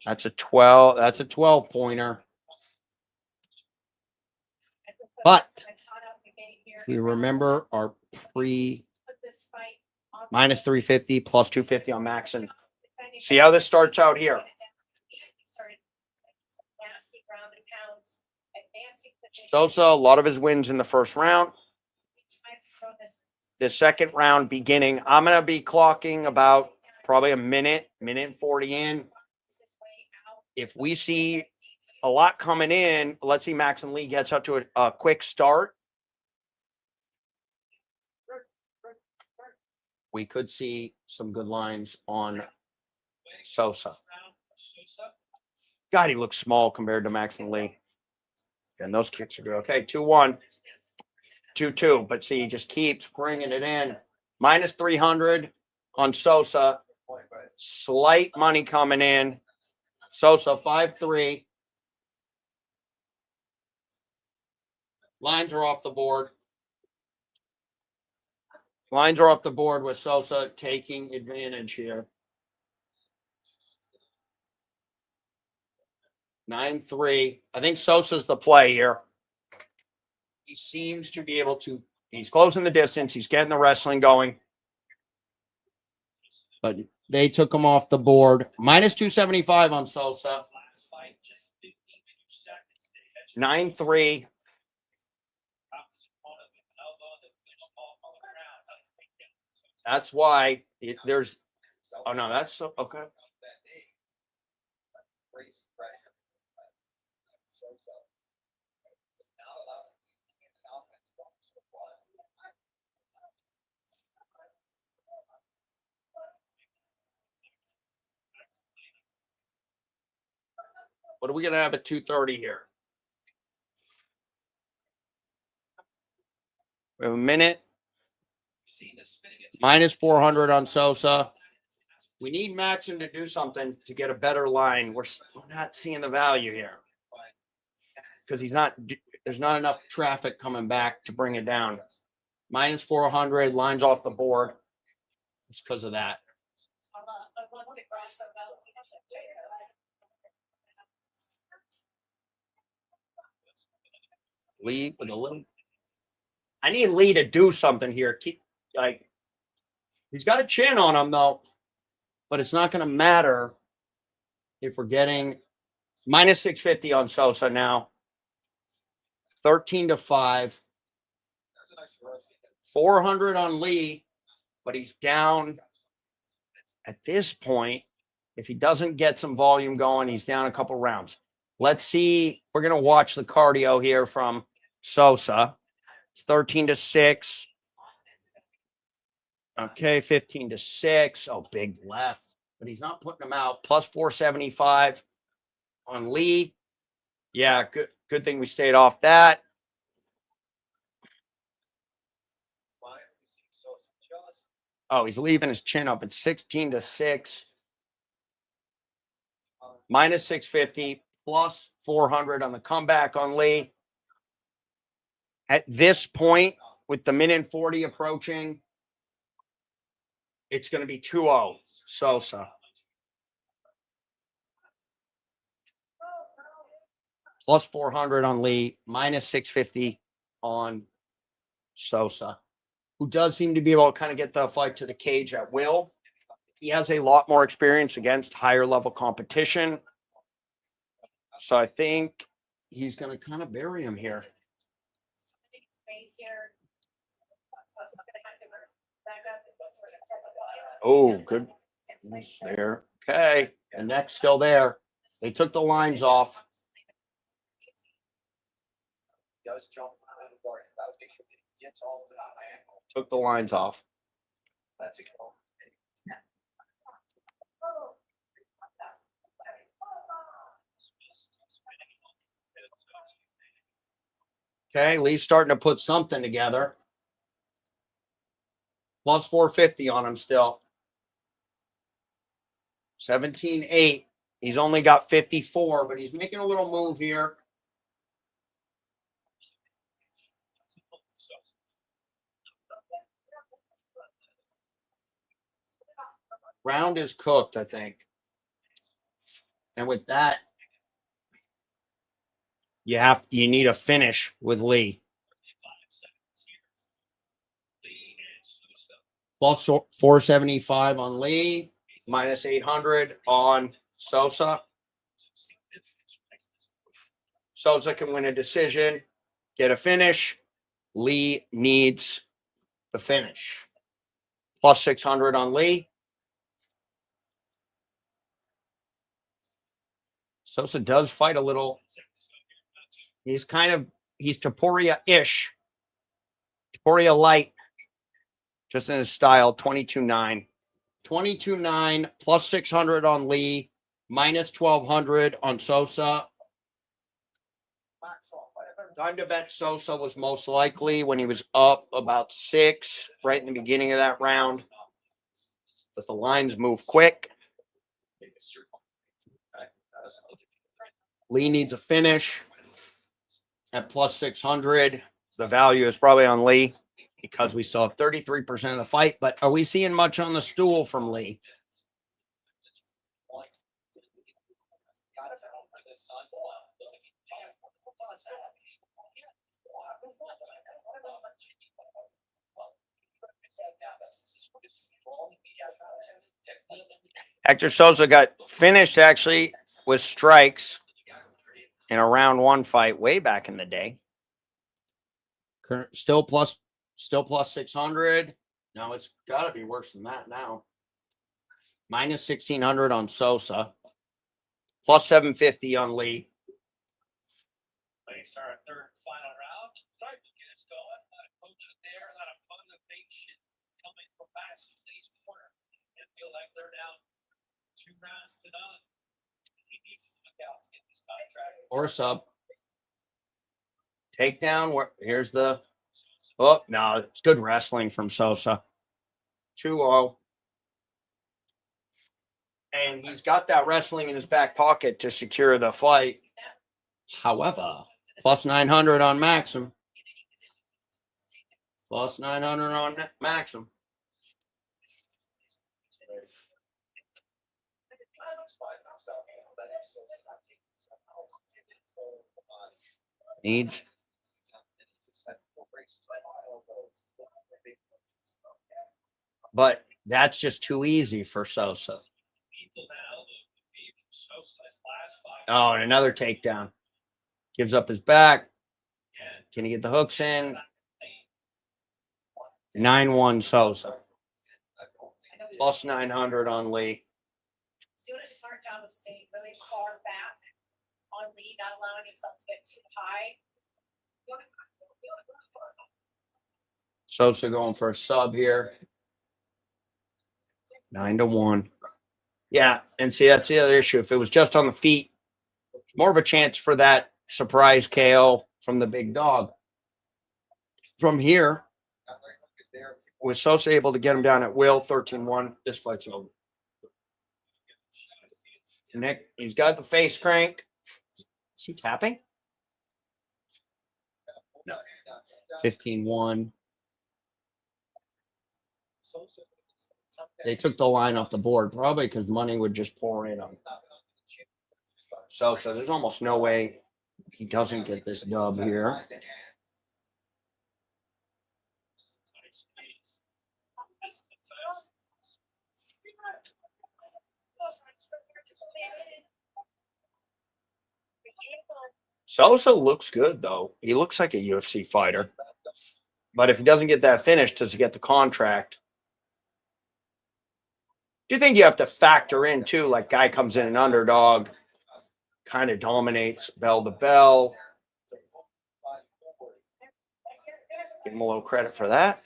That's a 12. That's a 12-pointer. But you remember our pre -350 plus 250 on Maxon. See how this starts out here. Sosa, a lot of his wins in the first round. The second round beginning, I'm going to be clocking about probably a minute and 40 in. If we see a lot coming in, let's see Maxon Lee gets up to a quick start. We could see some good lines on Sosa. God, he looks small compared to Maxon Lee. And those kicks are good. Okay, 2-1. 2-2, but see, he just keeps bringing it in. -300 on Sosa. Slight money coming in. Sosa 5-3. Lines are off the board. Lines are off the board with Sosa taking advantage here. 9-3. I think Sosa's the play here. He seems to be able to, he's closing the distance. He's getting the wrestling going. But they took him off the board. -275 on Sosa. 9-3. That's why there's, oh no, that's okay. What are we going to have at 2:30 here? We have a minute. -400 on Sosa. We need Maxon to do something to get a better line. We're not seeing the value here. because there's not enough traffic coming back to bring it down. Minus 400, lines off the board. It's because of that. Lee with a little. I need Lee to do something here. He's got a chin on him though, but it's not going to matter if we're getting minus 650 on Sosa now. 13-5. 400 on Lee, but he's down at this point. If he doesn't get some volume going, he's down a couple rounds. Let's see. We're going to watch the cardio here from Sosa. It's 13-6. Okay, 15-6. Oh, big left. But he's not putting them out. Plus 475 on Lee. Yeah, good thing we stayed off that. Oh, he's leaving his chin up. It's 16-6. Minus 650. Plus 400 on the comeback on Lee. At this point, with the minute 40 approaching, it's going to be 2-0 Sosa. Plus 400 on Lee, minus 650 on Sosa, who does seem to be able to kind of get the fight to the cage at will. He has a lot more experience against higher level competition. So I think he's going to kind of bury him here. Oh, good. There. Okay. The neck's still there. They took the lines off. Does jump out of the guard. That'll make sure that he gets off to that angle. Took the lines off. That's a goal. Okay, Lee's starting to put something together. Plus 450 on him still. 17-8. He's only got 54, but he's making a little move here. Round is cooked, I think. And with that, you need a finish with Lee. Plus 475 on Lee, minus 800 on Sosa. Sosa can win a decision, get a finish. Lee needs the finish. Plus 600 on Lee. Sosa does fight a little. He's Taporia-ish. Taporia light. Just in his style, 22-9. 22-9, plus 600 on Lee, minus 1,200 on Sosa. Time to bet Sosa was most likely when he was up about 6, right in the beginning of that round. But the lines move quick. Lee needs a finish at plus 600. The value is probably on Lee because we saw 33% of the fight. But are we seeing much on the stool from Lee? Hector Sosa got finished actually with strikes in a round 1 fight way back in the day. Still plus 600. No, it's got to be worse than that now. Minus 1,600 on Sosa. Plus 750 on Lee. Let's start our third and final round. Start to get us going. A lot of coaching there, a lot of motivation coming from Max Lee's corner. They feel like they're down 2 rounds to none. He needs to look out to get this contract. Or sub. Takedown. Here's the. Oh, no. It's good wrestling from Sosa. 2-0. And he's got that wrestling in his back pocket to secure the fight. However, Plus 900 on Maxim. Plus 900 on Maxim. Needs. But that's just too easy for Sosa. Oh, and another takedown. Gives up his back. Can he get the hooks in? 9-1 Sosa. Plus 900 on Lee. Doing a smart job of staying really far back on lead, not allowing himself to get too high. Sosa going for a sub here. 9-1. Yeah, and see, that's the other issue. If it was just on the feet, more of a chance for that surprise KO from the big dog. From here, with Sosa able to get him down at will, 13-1, this fight's over. Nick, he's got the face crank. Is he tapping? No. 15-1. They took the line off the board, probably because money would just pour in on Sosa. There's almost no way he doesn't get this dub here. Sosa looks good, though. He looks like a UFC fighter. But if he doesn't get that finish, does he get the contract? Do you think you have to factor in, too, like guy comes in an underdog, kind of dominates bell to bell? Give him a little credit for that.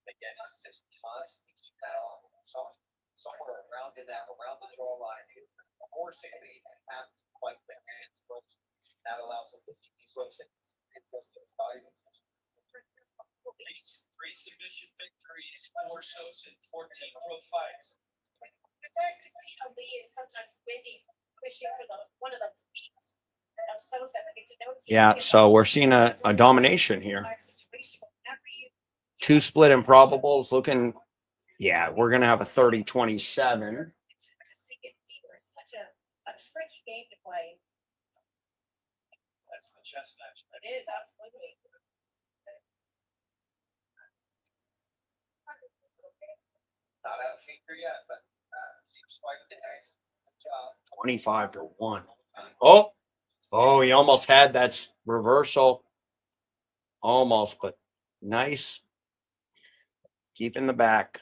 Again, it's just constantly keep that on. Somewhere around the draw line, forcing me to have to fight the hands first. That allows him to keep these hooks in his body. Three submission victories for Sosa in 14 pro fights. It's nice to see Ali is sometimes busy pushing for one of the feet of Sosa. Yeah, so we're seeing a domination here. 2 split improbables looking, yeah, we're going to have a 30-27. It's such a tricky game to play. That's the chess match. It is, absolutely. Not out of finger yet, but keeps fighting the good job. 25-1. Oh, he almost had that reversal. Almost, but nice. Keep in the back.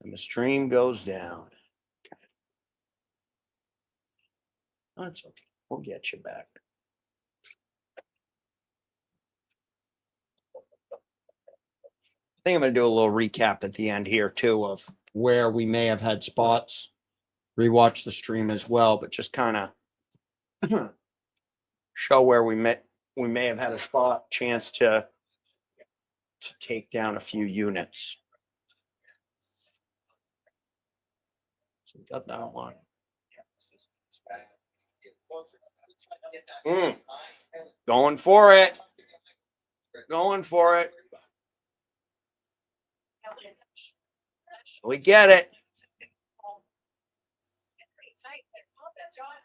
And the stream goes down. Okay. That's okay. We'll get you back. I think I'm going to do a little recap at the end here, too, of where we may have had spots. Rewatch the stream as well, but just kind of show where we may have had a spot chance to take down a few units. So we got that one. Going for it. Going for it. We get it.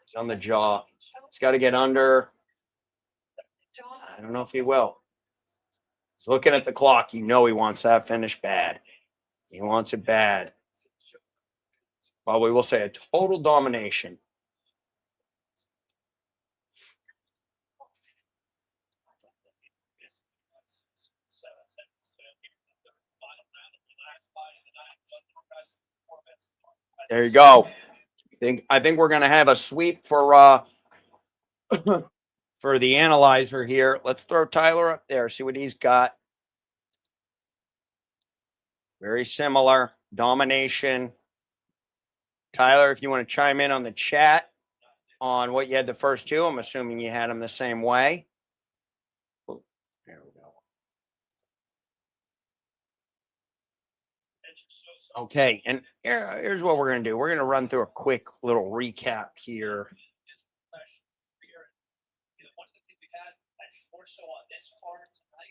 It's on the jaw. He's got to get under. I don't know if he will. He's looking at the clock. You know he wants that finish bad. He wants it bad. Well, we will say a total domination. There you go. I think we're going to have a sweep for for the analyzer here. Let's throw Tyler up there, see what he's got. Very similar. Domination. Tyler, if you want to chime in on the chat on what you had the first two, I'm assuming you had them the same way. There we go. Okay, and here's what we're going to do. We're going to run through a quick little recap here.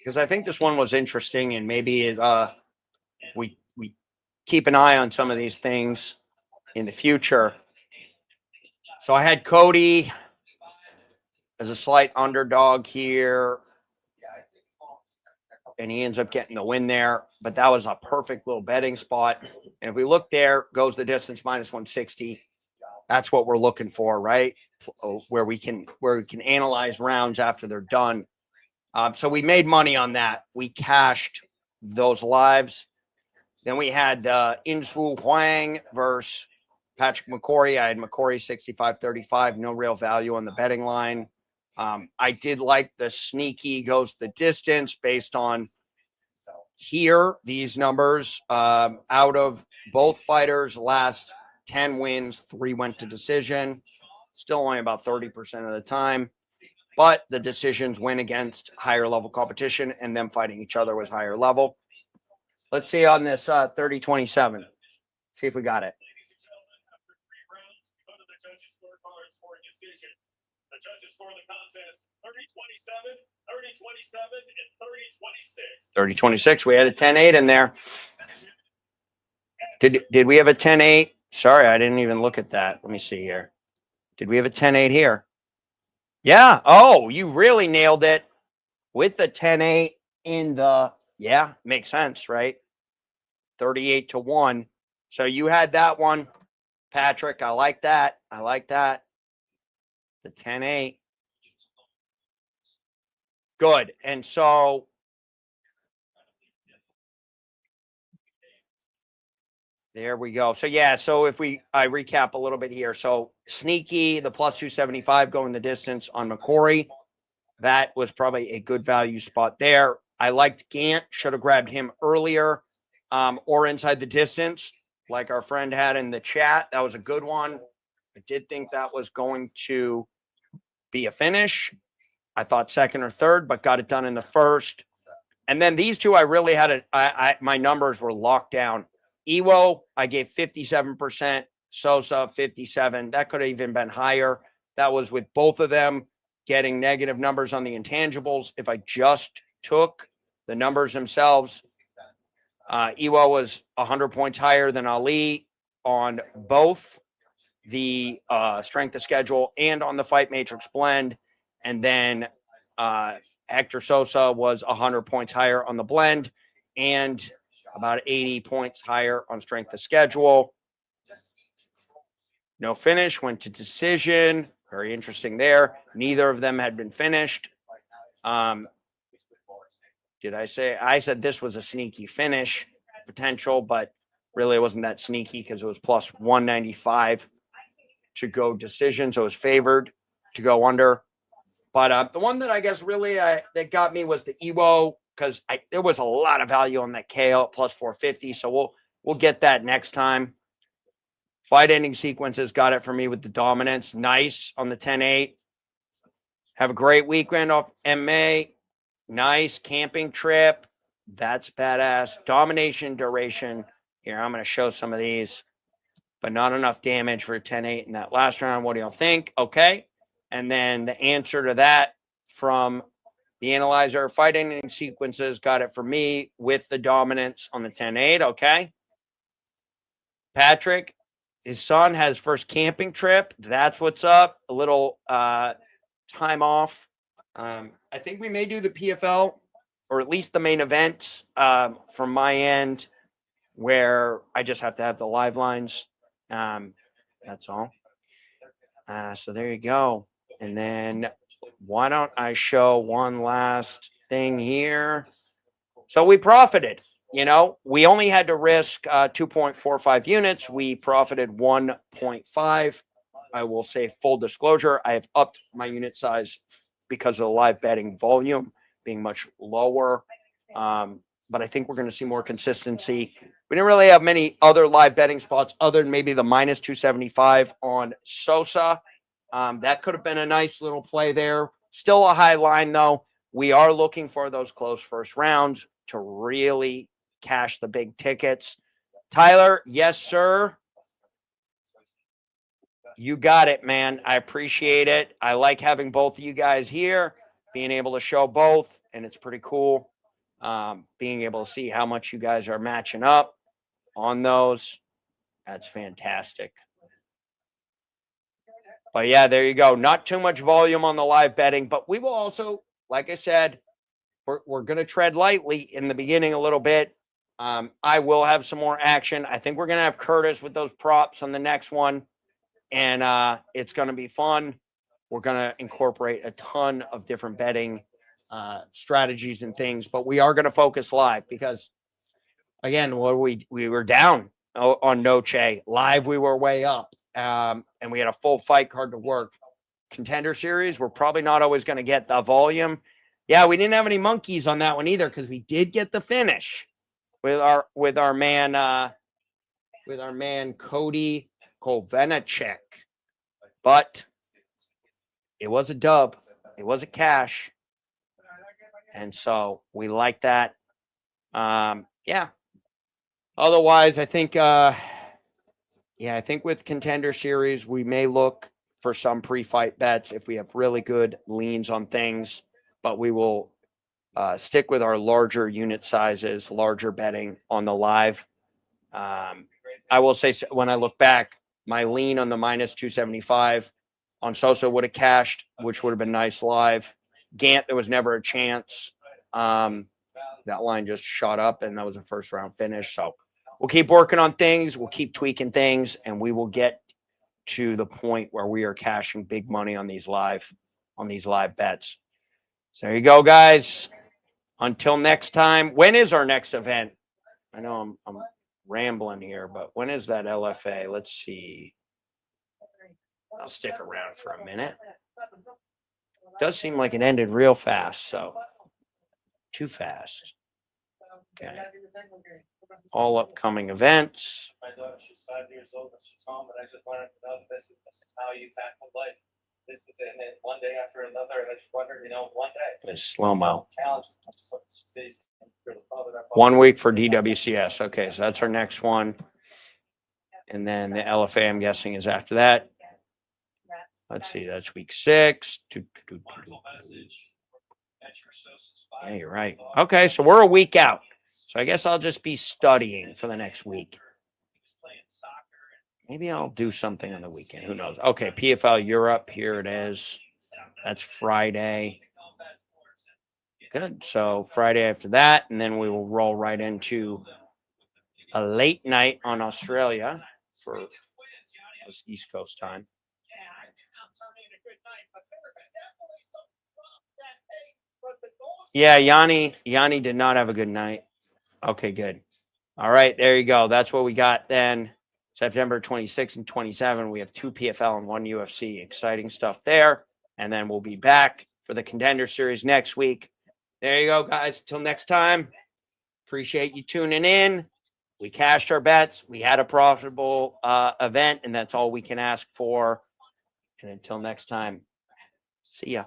Because I think this one was interesting, and maybe we keep an eye on some of these things in the future. So I had Cody as a slight underdog here, and he ends up getting the win there. But that was a perfect little betting spot. And if we look there, goes the distance minus 160. That's what we're looking for, right? Where we can analyze rounds after they're done. So we made money on that. We cashed those lives. Then we had Inswu Huang versus Patrick McCory. I had McCory 65-35. No real value on the betting line. I did like the sneaky goes the distance based on here, these numbers. Out of both fighters' last 10 wins, 3 went to decision. Still only about 30% of the time. But the decisions win against higher level competition, and them fighting each other was higher level. Let's see on this 30-27. See if we got it. Ladies and gentlemen, after 3 rounds, we go to the judges' scorecards for a decision. The judges score the contest 30-27, 30-27, and 30-26. 30-26. We had a 10-8 in there. Did we have a 10-8? Sorry, I didn't even look at that. Let me see here. Did we have a 10-8 here? Yeah. Oh, you really nailed it with the 10-8 in the, yeah, makes sense, right? 38-1. So you had that one, Patrick. I like that. I like that. The 10-8. Good. And so there we go. So yeah, so if I recap a little bit here. So sneaky, the plus 275 going the distance on McCory. That was probably a good value spot there. I liked Gant. Should have grabbed him earlier or inside the distance like our friend had in the chat. That was a good one. I did think that was going to be a finish. I thought second or third, but got it done in the first. And then these two, I really had my numbers were locked down. Ewo, I gave 57%. Sosa, 57. That could have even been higher. That was with both of them getting negative numbers on the intangibles. If I just took the numbers themselves, Ewo was 100 points higher than Ali on both the strength of schedule and on the fight matrix blend. And then Hector Sosa was 100 points higher on the blend and about 80 points higher on strength of schedule. No finish, went to decision. Very interesting there. Neither of them had been finished. Did I say? I said this was a sneaky finish potential, but really it wasn't that sneaky because it was plus 195 to go decision. So it was favored to go under. But the one that I guess really that got me was the Ewo because there was a lot of value on that KO at plus 450. So we'll get that next time. Fight ending sequences got it for me with the dominance. Nice on the 10-8. Have a great weekend off MMA. Nice camping trip. That's badass. Domination duration. Here, I'm going to show some of these, but not enough damage for a 10-8 in that last round. What do y'all think? Okay. And then the answer to that from the analyzer, fight ending sequences got it for me with the dominance on the 10-8. Okay. Patrick, his son has first camping trip. That's what's up. A little time off. I think we may do the PFL or at least the main events from my end where I just have to have the live lines. That's all. So there you go. And then why don't I show one last thing here? So we profited. You know, we only had to risk 2.45 units. We profited 1.5. I will say full disclosure, I have upped my unit size because of the live betting volume being much lower. But I think we're going to see more consistency. We didn't really have many other live betting spots other than maybe the minus 275 on Sosa. That could have been a nice little play there. Still a high line, though. We are looking for those close first rounds to really cash the big tickets. Tyler, yes, sir. You got it, man. I appreciate it. I like having both of you guys here, being able to show both, and it's pretty cool. Being able to see how much you guys are matching up on those. That's fantastic. But yeah, there you go. Not too much volume on the live betting, but we will also, like I said, we're going to tread lightly in the beginning a little bit. I will have some more action. I think we're going to have Curtis with those props on the next one. And it's going to be fun. We're going to incorporate a ton of different betting strategies and things, but we are going to focus live because, again, we were down on Noche. Live, we were way up, and we had a full fight card to work. Contender series, we're probably not always going to get the volume. Yeah, we didn't have any monkeys on that one either because we did get the finish with our man Cody Kovenachek. But it was a dub. It was a cash. And so we like that. Yeah. Otherwise, I think I think with Contender Series, we may look for some pre-fight bets if we have really good leans on things, but we will stick with our larger unit sizes, larger betting on the live. I will say, when I look back, my lean on the minus 275 on Sosa would have cashed, which would have been nice live. Gant, there was never a chance. That line just shot up, and that was a first round finish. So we'll keep working on things. We'll keep tweaking things, and we will get to the point where we are cashing big money on these live bets. So there you go, guys. Until next time. When is our next event? I know I'm rambling here, but when is that LFA? Let's see. I'll stick around for a minute. It does seem like it ended real fast, so too fast. Okay. All upcoming events. My daughter, she's 5 years old and she's home, and I just wanted to know that this is how you tackle life. This is it, and then one day after another, and I just wondered, one day. It's slow-mo. Challenges. I just wanted to say something for the father. 1 week for DWCS. Okay, so that's our next one. And then the LFA, I'm guessing, is after that. Let's see, that's week 6. Yeah, you're right. Okay, so we're a week out. So I guess I'll just be studying for the next week. Maybe I'll do something on the weekend. Who knows? Okay, PFL Europe. Here it is. That's Friday. Good. So Friday after that, and then we will roll right into a late night on Australia for East Coast time. Yeah, Yanni did not have a good night. Okay, good. All right, there you go. That's what we got then. September 26 and 27, we have 2 PFL and 1 UFC. Exciting stuff there. And then we'll be back for the Contender Series next week. There you go, guys. Until next time, appreciate you tuning in. We cashed our bets. We had a profitable event, and that's all we can ask for. And until next time, see ya.